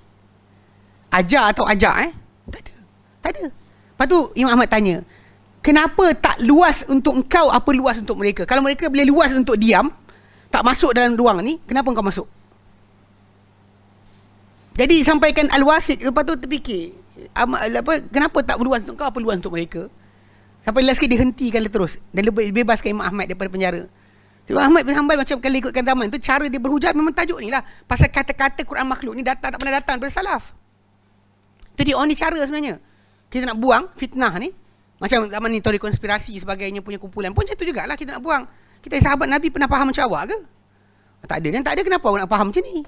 Ajar atau ajak Tak ada. Lepas tu Imam Ahmad tanya, kenapa tak luas untuk engkau apa luas untuk mereka? Kalau mereka boleh luas untuk diam, tak masuk dalam ruang ni, kenapa engkau masuk? Jadi sampaikan Al-Wathiq, lepas tu terfikir, kenapa tak berluas untuk kau, apa luas untuk mereka? Sampai last sekali dihentikan terus dan bebaskan Imam Ahmad daripada penjara. Imam Ahmad bin Hanbal macam kalau ikutkan zaman tu, cara dia berhujah memang tajuk ni lah. Pasal kata-kata Quran makhluk ni tak pernah datang daripada salaf. Itu dia ni cara sebenarnya. Kita nak buang fitnah ni. Macam zaman ni teori konspirasi sebagainya punya kumpulan pun macam tu jugalah kita nak buang. Kita sahabat Nabi pernah faham macam awak ke? Tak ada. Dan tak ada, kenapa awak nak faham macam ni?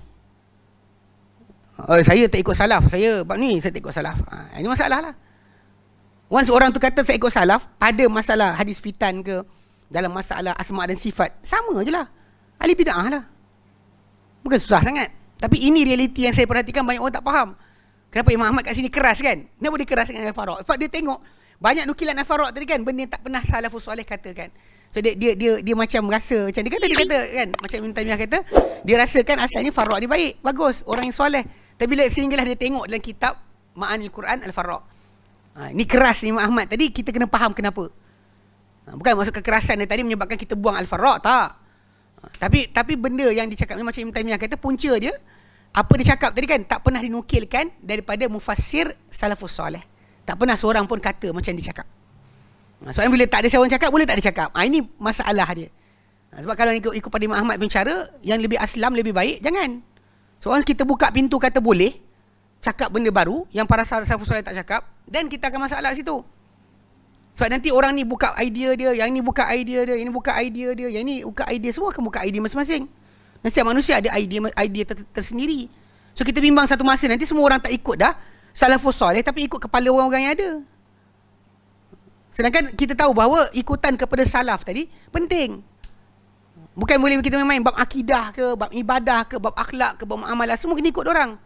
Saya tak ikut salaf. Saya bab ni saya tak ikut salaf. Ini masalah lah. Once orang tu kata saya ikut salaf, pada masalah hadis fitan ke, dalam masalah asma' dan sifat, sama je lah. Ahli bid'ah lah. Bukan susah sangat. Tapi ini realiti yang saya perhatikan banyak orang tak faham. Kenapa Imam Ahmad kat sini keras kan? Kenapa dia keras dengan Al-Farak? Sebab dia tengok banyak nukilan Al-Farak tadi kan, benda yang tak pernah salafus soleh katakan. So dia macam rasa macam dia kata kan, macam Ibn Taymiyah kata, dia rasakan asalnya Farak dia baik, bagus, orang yang soleh. Tapi sehinggalah dia tengok dalam kitab Ma'anil Quran Al-Farak. Ni keras ni Imam Ahmad. Tadi kita kena faham kenapa. Bukan maksud kekerasan dia tadi menyebabkan kita buang Al-Farak, tak. Tapi benda yang dicakap macam Ibn Taymiyah kata, punca dia, apa dia cakap tadi kan, tak pernah dinukilkan daripada mufassir salafus soleh. Tak pernah seorang pun kata macam dia cakap. Soalnya bila tak ada seorang cakap, boleh tak dia cakap. Ini masalah dia. Sebab kalau ikut pada Imam Ahmad punya cara, yang lebih aslam, lebih baik, jangan. Once kita buka pintu kata boleh, cakap benda baru yang para salafus soleh tak cakap, dan kita akan masalah situ. Sebab nanti orang ni buka idea dia, yang ni buka idea dia, yang ni buka idea dia, yang ni buka idea, semua akan buka idea masing-masing. Dan setiap manusia ada idea tersendiri. So kita bimbang satu masa nanti semua orang tak ikut dah salafus soleh, tapi ikut kepala orang-orang yang ada. Sedangkan kita tahu bahawa ikutan kepada salaf tadi penting. Bukan boleh kita main bab akidah ke, bab ibadah ke, bab akhlak ke, bab amalan, semua kena ikut orang.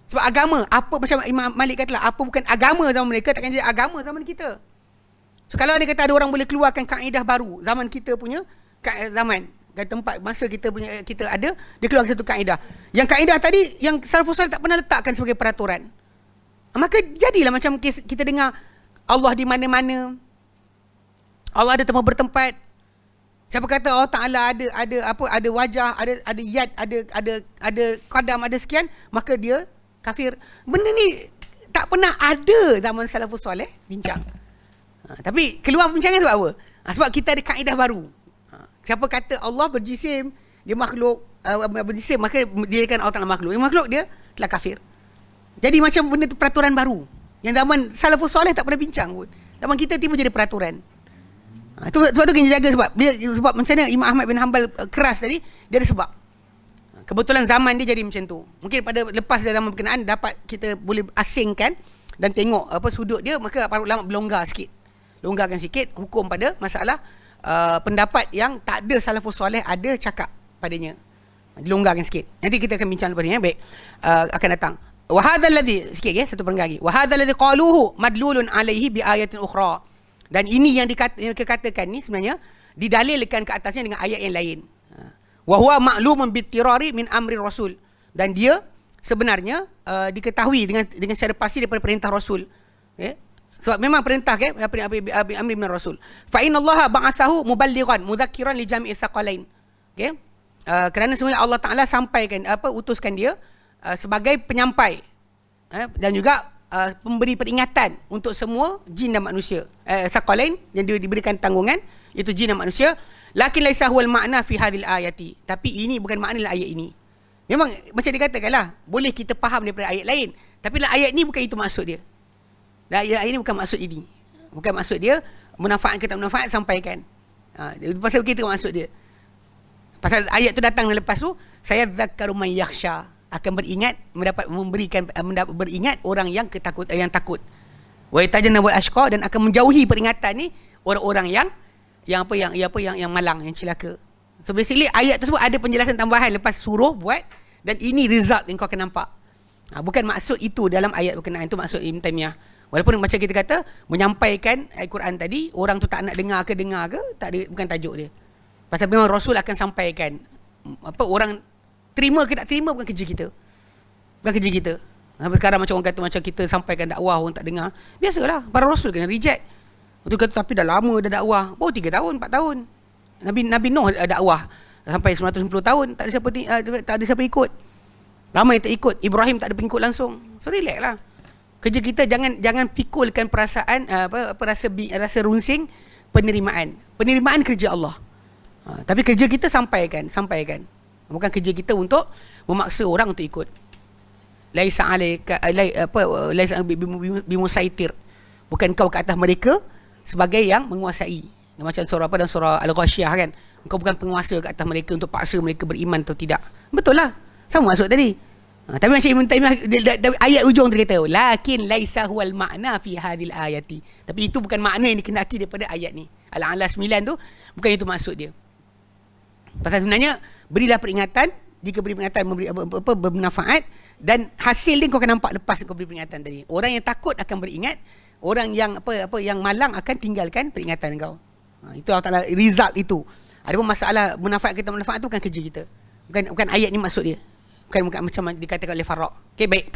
Sebab agama, apa macam Imam Malik katalah, apa bukan agama zaman mereka, takkan jadi agama zaman kita. So kalau dia kata ada orang boleh keluarkan kaedah baru zaman kita punya zaman, tempat masa kita punya kita ada, dia keluarkan satu kaedah. Yang kaedah tadi yang salafus salih tak pernah letakkan sebagai peraturan. Maka jadilah macam kita dengar Allah di mana-mana. Allah ada tempat bertempat. Siapa kata Allah Taala ada wajah, ada yad, ada qadam, ada sekian, maka dia kafir. Benda ni tak pernah ada zaman salafus soleh bincang. Tapi keluar perbincangan sebab apa? Sebab kita ada kaedah baru. Siapa kata Allah berjisim, dia makhluk, berjisim, maka dia kan Allah Taala makhluk. Yang makhluk dia telah kafir. Jadi macam benda tu peraturan baru. Yang zaman salafus soleh tak pernah bincang pun. Zaman kita tiba jadi peraturan. Sebab tu kena jaga sebab macam mana Imam Ahmad bin Hanbal keras tadi, dia ada sebab. Kebetulan zaman dia jadi macam tu. Mungkin pada lepas zaman berkenaan dapat kita boleh asingkan dan tengok apa sudut dia, maka para ulama berlonggar sikit. Longgarkan sikit hukum pada masalah pendapat yang tak ada salafus soleh ada cakap padanya. Dilonggarkan sikit. Nanti kita akan bincang lepas ni, baik. Akan datang. Wa hadzal ladzi, sikit satu perenggan lagi. Wa hadzal ladzi qaluhu madlulun alaihi bi ayatin ukhra. Dan ini yang dikatakan ni sebenarnya didalilkan ke atasnya dengan ayat yang lain. Wa huwa ma'lumun bittirari min amri rasul. Dan dia sebenarnya diketahui dengan secara pasti daripada perintah Rasul. Okay? Sebab memang perintah amri min rasul. Fa innallaha ba'athahu muballighan mudzakiran li jami'i tsaqalain. Okay? Kerana sebenarnya Allah Taala sampaikan utuskan dia sebagai penyampai dan juga pemberi peringatan untuk semua jin dan manusia. Tsaqalain yang dia diberikan tanggungan itu jin dan manusia. Lakin laisa huwal ma'na fi hadhil ayati. Tapi ini bukan makna dalam ayat ini. Memang macam dikatakanlah, boleh kita faham daripada ayat lain, tapi dalam ayat ni bukan itu maksud dia. Dan ayat ini bukan maksud ini. Bukan maksud dia manfaat ke tak manfaat sampaikan. Pasal begitu maksud dia. Pasal ayat tu datang lepas tu, saya zakkaru man yakhsha, akan beringat, beringat orang yang takut. Wa yatajannabu al-ashqa, dan akan menjauhi peringatan ni orang-orang yang malang, yang celaka. So basically ayat tersebut ada penjelasan tambahan lepas suruh buat, dan ini result yang kau akan nampak. Bukan maksud itu dalam ayat berkenaan, itu maksud Ibn Taymiyah. Walaupun macam kita kata menyampaikan Al-Quran tadi, orang tu tak nak dengar ke, tak ada, bukan tajuk dia. Pasal memang Rasul akan sampaikan. Orang terima ke tak terima bukan kerja kita. Bukan kerja kita. Sampai sekarang macam orang kata macam kita sampaikan dakwah orang tak dengar. Biasalah, para Rasul kena reject. Betul kata tapi dah lama dah dakwah. Baru 3 tahun, 4 tahun. Nabi Nuh dakwah sampai 990 tahun, tak ada siapa ikut. Ramai tak ikut. Ibrahim tak ada pengikut langsung. So relax lah. Kerja kita jangan pikulkan perasaan rasa runsing penerimaan kerja Allah. Tapi kerja kita sampaikan. Bukan kerja kita untuk memaksa orang untuk ikut. Laisa alayka laisa bimusaitir. Bukan kau ke atas mereka sebagai yang menguasai. Macam dalam surah Al-Ghasyiyah kan. Kau bukan penguasa ke atas mereka untuk paksa mereka beriman atau tidak. Betul lah. Sama masuk tadi. Tapi macam Ibn Taimiyah ayat ujung tu kata lakin laisa huwal ma'na fi hadhil ayati. Tapi itu bukan makna yang dikehendaki daripada ayat ni. Al-A'la 9 tu bukan itu maksud dia. Pasal sebenarnya berilah peringatan, jika beri peringatan bermanfaat, dan hasil dia kau akan nampak lepas kau beri peringatan tadi. Orang yang takut akan beringat, orang yang yang malang akan tinggalkan peringatan kau. Itu Allah Taala result itu. Adapun masalah manfaat tu bukan kerja kita. Bukan ayat ni maksud dia. Bukan macam dikatakan oleh Farraq. Okey, baik.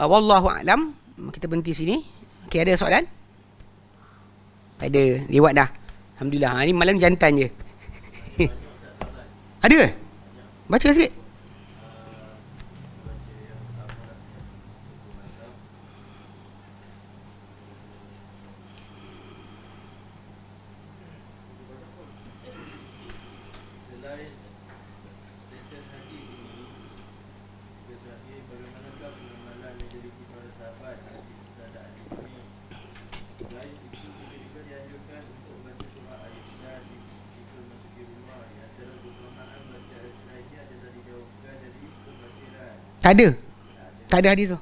Wallahu a'lam. Kita berhenti sini. Okey, ada soalan? Tak ada. Lewat dah. Alhamdulillah. Ni malam jantan je. Ada ke? Baca sikit. Tak ada. Tak ada hadis tu.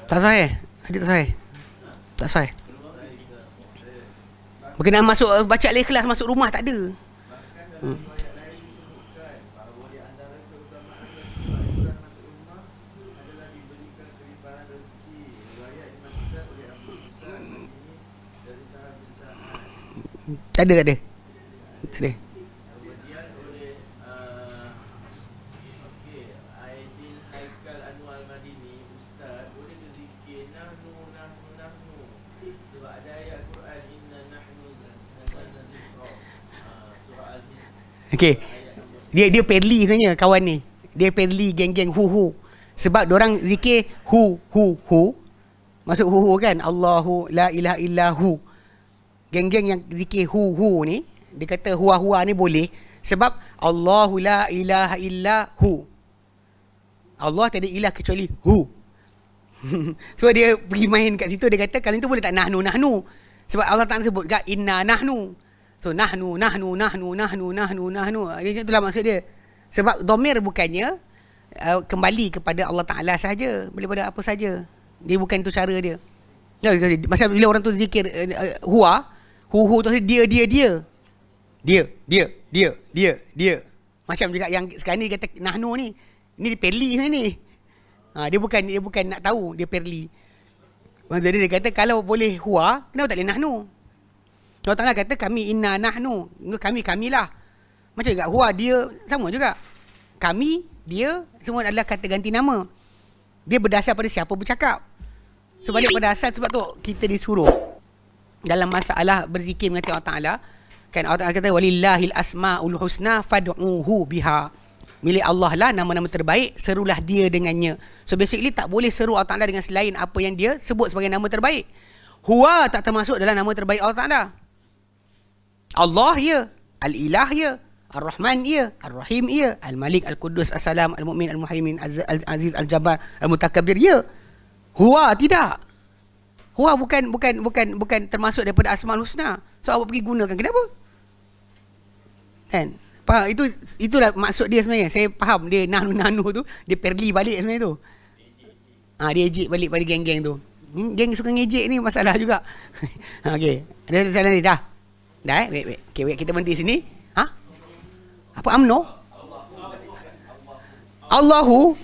Tak sahih. Hadis tak sahih. Tak sahih. Berkenaan masuk baca Al-Ikhlas masuk rumah tak ada. Tak ada. Okey. Dia perli sebenarnya kawan ni. Dia perli geng-geng hu. Sebab diorang zikir hu. Masuk hu kan? Allahu la ilaha illahu. Geng-geng yang zikir hu ni, dia kata huwa ni boleh sebab Allahu la ilaha illahu. Allah tiada ilah kecuali hu. So dia pergi main kat situ, dia kata kalau itu boleh tak nahnu. Sebab Allah Taala sebut kat inna nahnu. So nahnu. Itulah maksud dia. Sebab dhamir bukannya kembali kepada Allah Taala sahaja, boleh pada apa saja. Dia bukan itu cara dia. Masa bila orang tu zikir huwa, hu tu dia. Macam juga yang sekarang ni kata nahnu ni. Ini dia perli ni. Dia bukan nak tahu, dia perli. Maksud dia kata kalau boleh huwa, kenapa tak boleh nahnu? Allah Ta'ala kata kami inna nahnu, kamilah. Macam juga huwa, dia sama juga. Kami, dia, semua adalah kata ganti nama. Dia berdasar pada siapa bercakap. Sebalik pada asal, sebab tu kita disuruh dalam masalah berzikir mengatakan Allah Ta'ala. Kan Allah Ta'ala kata walillahil asma'ul husna fad'uhu biha. Milik Allah lah nama-nama terbaik, serulah dia dengannya. So basically tak boleh seru Allah Ta'ala dengan selain apa yang dia sebut sebagai nama terbaik. Huwa tak termasuk dalam nama terbaik Allah Ta'ala. Allah ya, Al-Ilah ya, Ar-Rahman ya, Ar-Rahim ya, Al-Malik, Al-Qudus, As-Salam, Al-Mu'min, Al-Muhaimin, Al-Aziz, Al-Jabbar, Al-Mutakabbir ya. Huwa tidak. Huwa bukan termasuk daripada Asmaul Husna. So awak pergi gunakan, kenapa? Kan? Faham? Itulah maksud dia sebenarnya. Saya faham dia nahnu tu, dia perli balik sebenarnya tu. Dia ejek balik pada geng-geng tu. Geng suka ngejek ni masalah juga. Okey. Ada soalan ni dah. Dah Baik. Okey, kita berhenti sini. Apa amno? Allahu.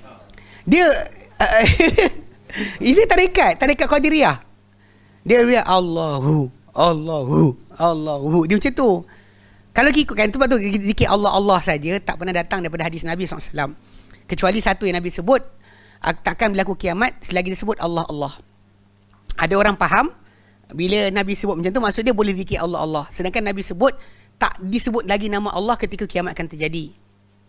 Dia ini tarekat Qadiriyah. Dia Allahu. Dia macam tu. Kalau ikutkan tu, sebab tu zikir Allah saja tak pernah datang daripada hadis Nabi SAW. Kecuali satu yang Nabi sebut, takkan berlaku kiamat selagi disebut Allah. Ada orang faham bila Nabi sebut macam tu, maksud dia boleh zikir Allah. Sedangkan Nabi sebut tak disebut lagi nama Allah ketika kiamat akan terjadi.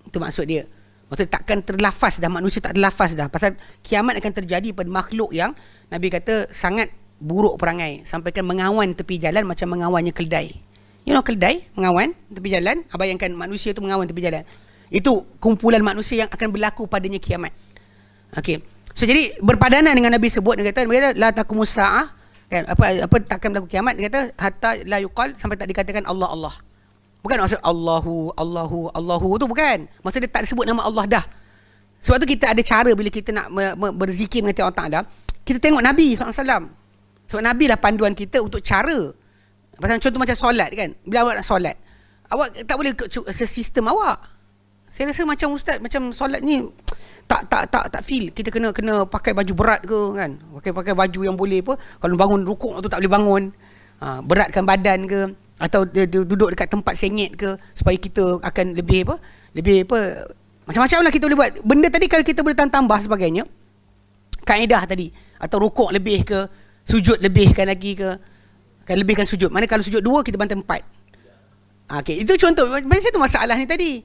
Itu maksud dia. Maksudnya takkan terlafaz dah, manusia tak terlafaz dah. Pasal kiamat akan terjadi pada makhluk yang Nabi kata sangat buruk perangai. Sampaikan mengawan tepi jalan macam mengawannya keldai. You know keldai? Mengawan tepi jalan. Bayangkan manusia tu mengawan tepi jalan. Itu kumpulan manusia yang akan berlaku padanya kiamat. Okey. So jadi berpadanan dengan Nabi sebut, dia kata la taqumus saah, kan, apa takkan berlaku kiamat, dia kata hatta la yuqal, sampai tak dikatakan Allah Allah. Bukan maksud Allahu tu bukan. Maksud dia tak disebut nama Allah dah. Sebab tu kita ada cara bila kita nak berzikir dengan Allah Ta'ala, kita tengok Nabi SAW. Sebab Nabi lah panduan kita untuk cara. Pasal contoh macam solat kan. Bila awak nak solat, awak tak boleh sesistem awak. Saya rasa macam ustaz, macam solat ni tak feel. Kita kena pakai baju berat ke kan. Pakai baju yang boleh apa. Kalau bangun rukuk tu tak boleh bangun. Beratkan badan ke, atau dia duduk dekat tempat sengit ke, supaya kita akan lebih macam-macam lah kita boleh buat. Benda tadi kalau kita boleh tambah sebagainya, kaedah tadi, atau rukuk lebih ke, sujud lebihkan lagi ke, kan lebihkan sujud. Mana kalau sujud 2 kita bantai 4. Okay, itu contoh. Macam tu masalah ni tadi.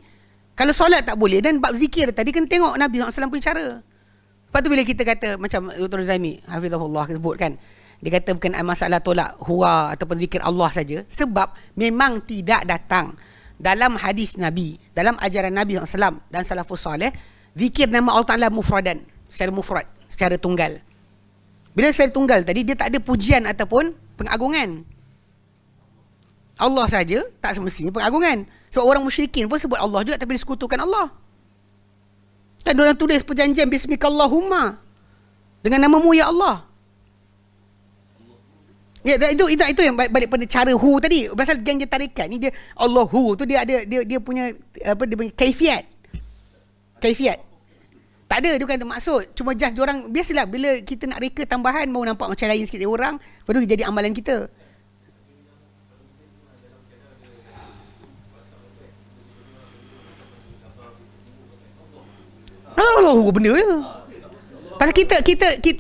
Kalau solat tak boleh, dan bab zikir tadi kena tengok Nabi SAW punya cara. Lepas tu bila kita kata macam Dr. Zaimi hafizahullah sebut kan, dia kata bukan masalah tolak huwa ataupun zikir Allah saja, sebab memang tidak datang dalam hadis Nabi, dalam ajaran Nabi SAW dan salafus salih, zikir nama Allah Ta'ala mufradan, secara mufrad, secara tunggal. Bila secara tunggal tadi, dia tak ada pujian ataupun pengagungan. Allah saja, tak semestinya pengagungan. Sebab orang musyrikin pun sebut Allah juga, tapi disekutukan Allah. Kan diorang tulis perjanjian Bismikallahumma, dengan namamu ya Allah. Ya, itu yang balik pada cara hu tadi. Pasal geng tarikat ni, dia Allahu tu dia ada dia punya apa, dia punya kaifiat. Tak ada, dia bukan maksud. Cuma just diorang biasalah bila kita nak reka tambahan baru nampak macam lain sikit dari orang, lepas tu jadi amalan kita. Allahu benda je. Pasal kita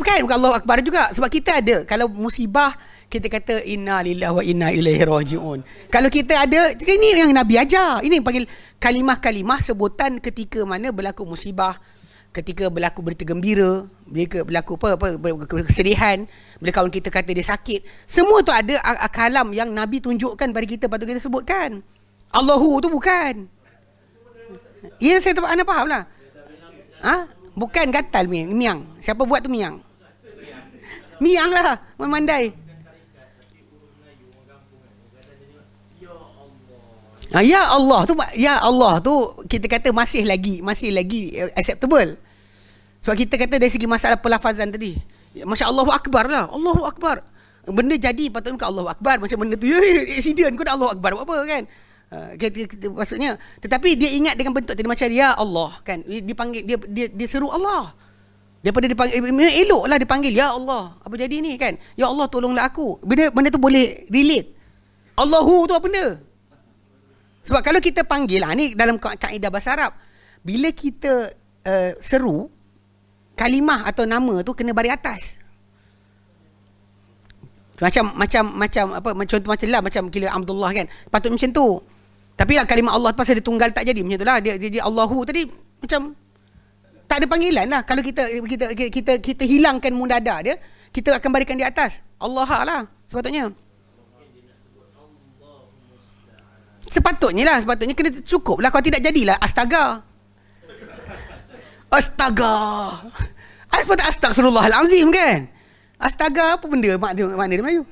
kan bukan Allahu Akbar juga. Sebab kita ada, kalau musibah kita kata inna lillahi wa inna ilaihi raji'un. Kalau kita ada, ini yang Nabi ajar. Ini yang panggil kalimah-kalimah sebutan ketika mana berlaku musibah, ketika berlaku berita gembira, berlaku kesedihan, bila kawan kita kata dia sakit. Semua tu ada kalam yang Nabi tunjukkan pada kita, patut kita sebutkan. Allahu tu bukan. Ya, saya anda faham lah. Bukan gatal miang. Siapa buat tu miang? Miang lah, memandai. Ya Allah tu kita kata masih lagi acceptable. Sebab kita kata dari segi masalah pelafazan tadi, Masya Allahu Akbar lah, Allahu Akbar. Benda jadi patutnya bukan Allahu Akbar, macam benda tu accident kau dah Allahu Akbar buat apa kan. Maksudnya, tetapi dia ingat dengan bentuk tadi macam ya Allah kan, dipanggil dia seru Allah. Daripada dipanggil, eloklah dipanggil ya Allah. Apa jadi ni kan? Ya Allah tolonglah aku. Benda tu boleh relate. Allahu tu apa benda? Sebab kalau kita panggil ni dalam kaedah bahasa Arab, bila kita seru, kalimah atau nama tu kena baris atas. Macam apa, contoh macam lah, macam kira Abdullah kan, patut macam tu. Tapi lah kalimah Allah pasal dia tunggal tak jadi macam tu lah. Dia Allahu tadi macam tak ada panggilan lah. Kalau kita hilangkan mundada dia, kita akan barikan di atas Allah lah sepatutnya. Sepatutnya kena cukup lah. Kalau tidak jadilah astaga. Astagfirullahalazim kan. Astaga apa benda makna dia Melayu?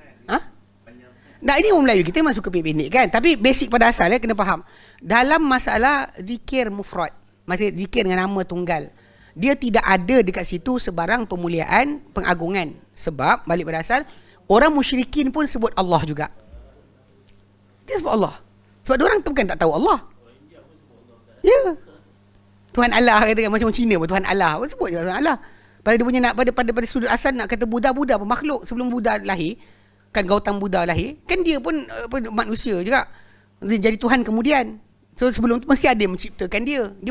Nah, ini orang Melayu kita memang suka pendek kan. Tapi basic pada asalnya kena faham. Dalam masalah zikir mufrad, maksudnya zikir dengan nama tunggal, dia tidak ada dekat situ sebarang pemuliaan, pengagungan. Sebab balik pada asal, orang musyrikin pun sebut Allah juga. Dia sebut Allah. Sebab dia orang tu bukan tak tahu Allah. Ya. Tuhan Allah kata macam Cina pun Tuhan Allah. Orang sebut je Tuhan Allah. Pada dia punya nak pada sudut asal nak kata Buddha pun makhluk sebelum Buddha lahir. Kan Gautama Buddha lahir, kan dia pun manusia juga. Dia jadi Tuhan kemudian. So sebelum tu mesti ada yang menciptakan dia. Dia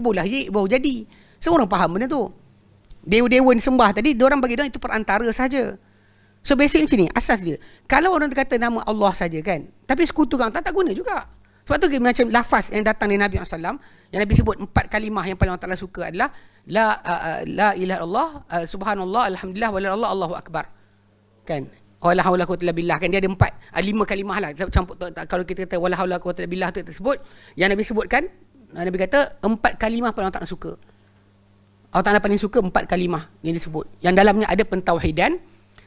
baru jadi. So orang faham benda tu. Dewa-dewa yang disembah tadi, diorang bagi diorang itu perantara saja. So basic macam ni, asas dia. Kalau orang kata nama Allah saja kan, tapi sekutukan tak guna juga. Sebab tu macam lafaz yang datang dari Nabi SAW, yang Nabi sebut 4 kalimah yang paling Allah Ta'ala suka adalah la ilaha illallah, subhanallah, alhamdulillah, walallah, Allahu akbar. Kan? Wala haula quwwata illa billah, kan dia ada 5 kalimah lah. Campur kalau kita kata wala haula quwwata illa billah tu tersebut, yang Nabi sebutkan, Nabi kata 4 kalimah paling Allah Ta'ala suka. Allah Ta'ala paling suka 4 kalimah yang disebut. Yang dalamnya ada pentauhidan,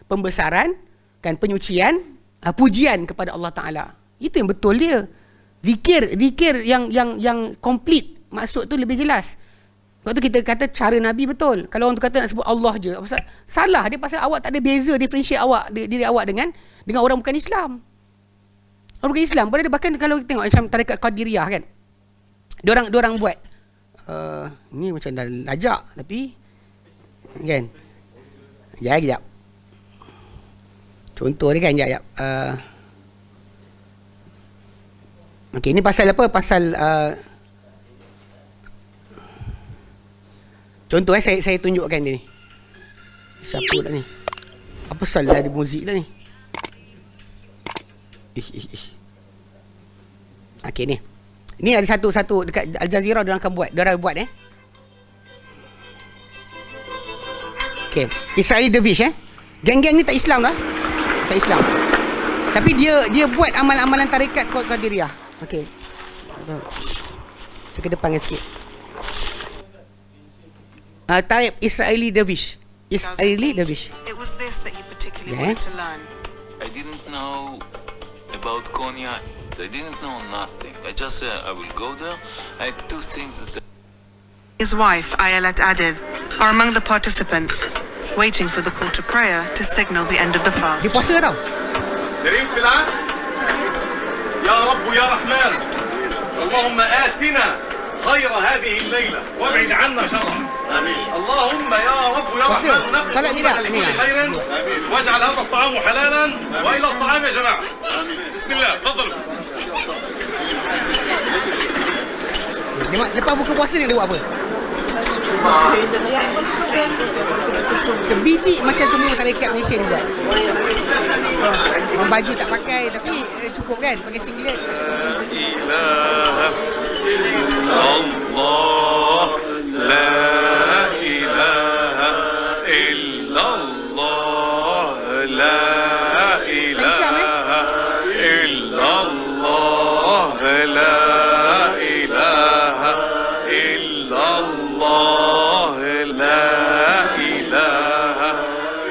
pembesaran, kan, penyucian, pujian kepada Allah Ta'ala. Itu yang betul dia. Zikir yang komplit, maksud tu lebih jelas. Sebab tu kita kata cara Nabi betul. Kalau orang tu kata nak sebut Allah je, salah dia, pasal awak tak ada beza differentiate awak, diri awak dengan orang bukan Islam. Orang bukan Islam. Bahkan kalau kita tengok macam tarekat Qadiriyah kan, diorang buat ni macam dah lajak tapi kan, kejap contoh dia kan, kejap okey, ni pasal apa, pasal contoh saya tunjukkan dia ni. Siapa dah ni? Apa salah di muzik dah ni? Okey ni. Ni ada satu dekat Al Jazeera dia akan buat. Dia buat Okey, Israeli Dervish Geng-geng ni tak Islam lah. Tak Islam. Tapi dia buat amalan-amalan tarekat Qadiriyah. Okey. Saya ke depan sikit. Type Israeli Dervish. Israeli Dervish. It was this that he particularly wanted to learn. I didn't know about Konya. I didn't know nothing. I just said I will go there. I had 2 things that His wife, Ayelet Adib, are among the participants, waiting for the call to prayer to signal the end of the Dia fast. puasa tau. كريم في العهد يا رب يا رحمن اللهم آتنا خير هذه الليلة وابعد عنا شرها آمين اللهم يا رب يا رحمن نقل صلاة قلوبنا نداء. لكل خير واجعل هذا الطعام حلالا وإلى الطعام يا جماعة بسم الله تفضل Lepas buka puasa ni dia buat apa? Sebiji macam semua tarekat Malaysia ni buat. Baju tak pakai tapi cukup kan pakai singlet. Allah la ilaha illallah la ilaha illallah la ilaha illallah la ilaha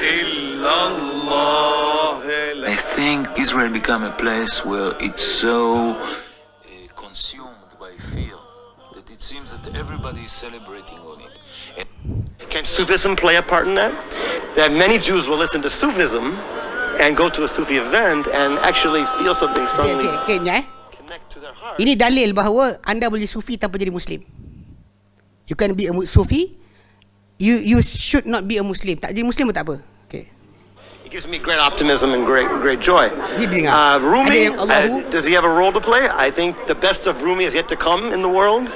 illallah. I think Israel become a place where it's so consumed by fear that it seems that everybody is celebrating on it. Can Sufism play a part in that? That many Jews will listen to Sufism and go to a Sufi event and actually feel something strongly Okey, connect to their heart. Ini dalil bahawa anda boleh sufi tanpa jadi Muslim. You can be a Sufi. You should not be a Muslim. Tak jadi Muslim pun tak apa. Okay. It gives me great optimism and great joy. Dia dengar. Rumi, Ada yang Allahu. does he have a role to play? I think the best of Rumi is yet to come in the world.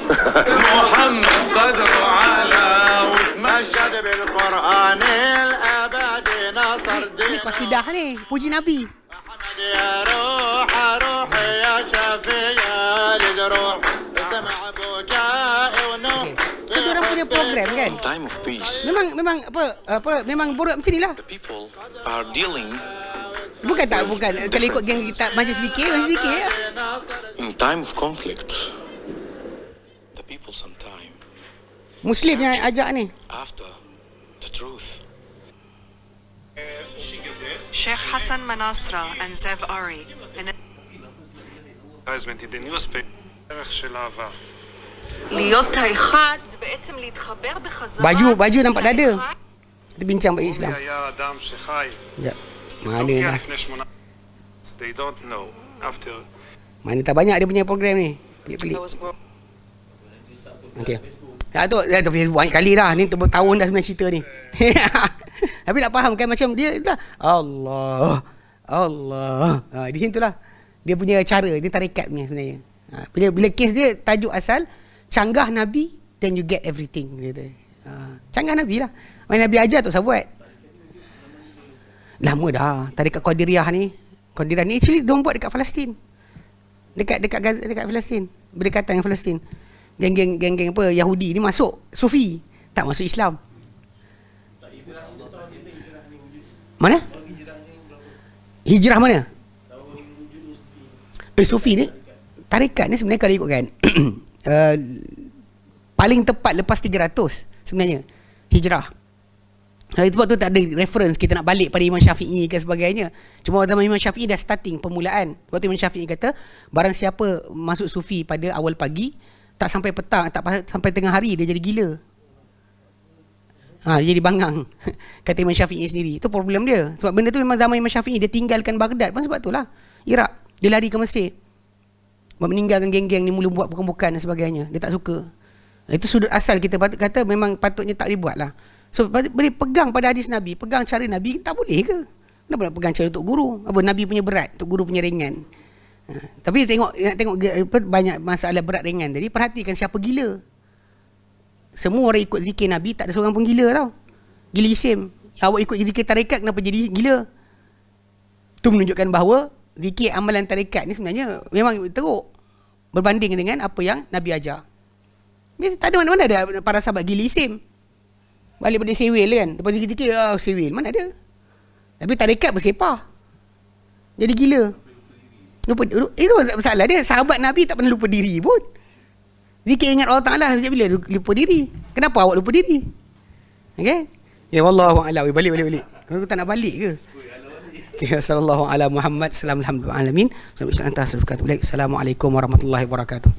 Ni qasidah ni, puji Nabi. So diorang punya program kan. Time of peace, Memang memang borak macam ni lah. the people are dealing Bukan kalau ikut geng kita majlis zikir ya. in time of conflict. The people sometime Muslim yang ajak ni. after the truth. Sheikh Hassan Manasra and Zev Ari, in advertisement in the newspaper דרך של אהבה להיות האחד זה בעצם להתחבר בחזרה. Baju nampak dada. Kita bincang bagi Islam. היה אדם שחי Sekejap. Mana טורקיה dah? לפני 8 they don't know after Mana tak banyak dia punya program ni. Pelik-pelik. Okey. Tu banyak kali dah. Ni bertahun dah sebenarnya cerita ni. Tapi nak faham kan macam dia dah Allah. Di situ lah. Dia punya cara, dia tarekat punya sebenarnya. Bila kes dia tajuk asal canggah Nabi then you get everything dia kata. Canggah Nabi lah. Mana Nabi ajar tak usah buat. Lama dah tarekat Qadiriyah ni. Qadiriyah ni actually diorang buat dekat Palestin. dekat Gaza, dekat Palestin, berdekatan dengan Palestin. Geng-geng apa Yahudi ni masuk Sufi, tak masuk Islam. Mana? Hijrah mana? Sufi ni, tarekat ni sebenarnya kalau ikutkan paling tepat lepas 300 sebenarnya hijrah. Itu waktu tak ada reference kita nak balik pada Imam Syafi'i ke sebagainya. Cuma zaman Imam Syafi'i dah starting permulaan. Waktu Imam Syafi'i kata, barang siapa masuk sufi pada awal pagi, tak sampai petang, tak sampai tengah hari dia jadi gila. Dia jadi bangang. Kata Imam Syafi'i sendiri. Itu problem dia. Sebab benda tu memang zaman Imam Syafi'i, dia tinggalkan Baghdad pun sebab itulah. Iraq. Dia lari ke Mesir. Meninggalkan geng-geng ni, mula buat bukan-bukan dan sebagainya. Dia tak suka. Itu sudut asal kita kata memang patutnya tak dibuat lah. So boleh pegang pada hadis Nabi, pegang cara Nabi, tak boleh ke? Kenapa nak pegang cara Tok Guru? Apa Nabi punya berat, Tok Guru punya ringan. Tapi tengok banyak masalah berat ringan tadi, perhatikan siapa gila. Semua orang ikut zikir Nabi, tak ada seorang pun gila tau. Gila isim. Awak ikut zikir tarekat, kenapa jadi gila? Itu menunjukkan bahawa zikir amalan tarekat ni sebenarnya memang teruk berbanding dengan apa yang Nabi ajar. Tak ada mana-mana ada para sahabat gila isim. Balik pada sewil kan, lepas zikir-zikir sewil, mana ada. Tapi tarekat bersepah, jadi gila. Lupa, itu masalah dia. Sahabat Nabi tak pernah lupa diri pun. Zikir ingat Allah Ta'ala, bila lupa diri? Kenapa awak lupa diri? Okay? Ya wallahu a'lam. Balik. Kau tak nak balik ke? Okay, sallallahu ala Muhammad, salam alhamdulillah alamin. Assalamualaikum warahmatullahi wabarakatuh.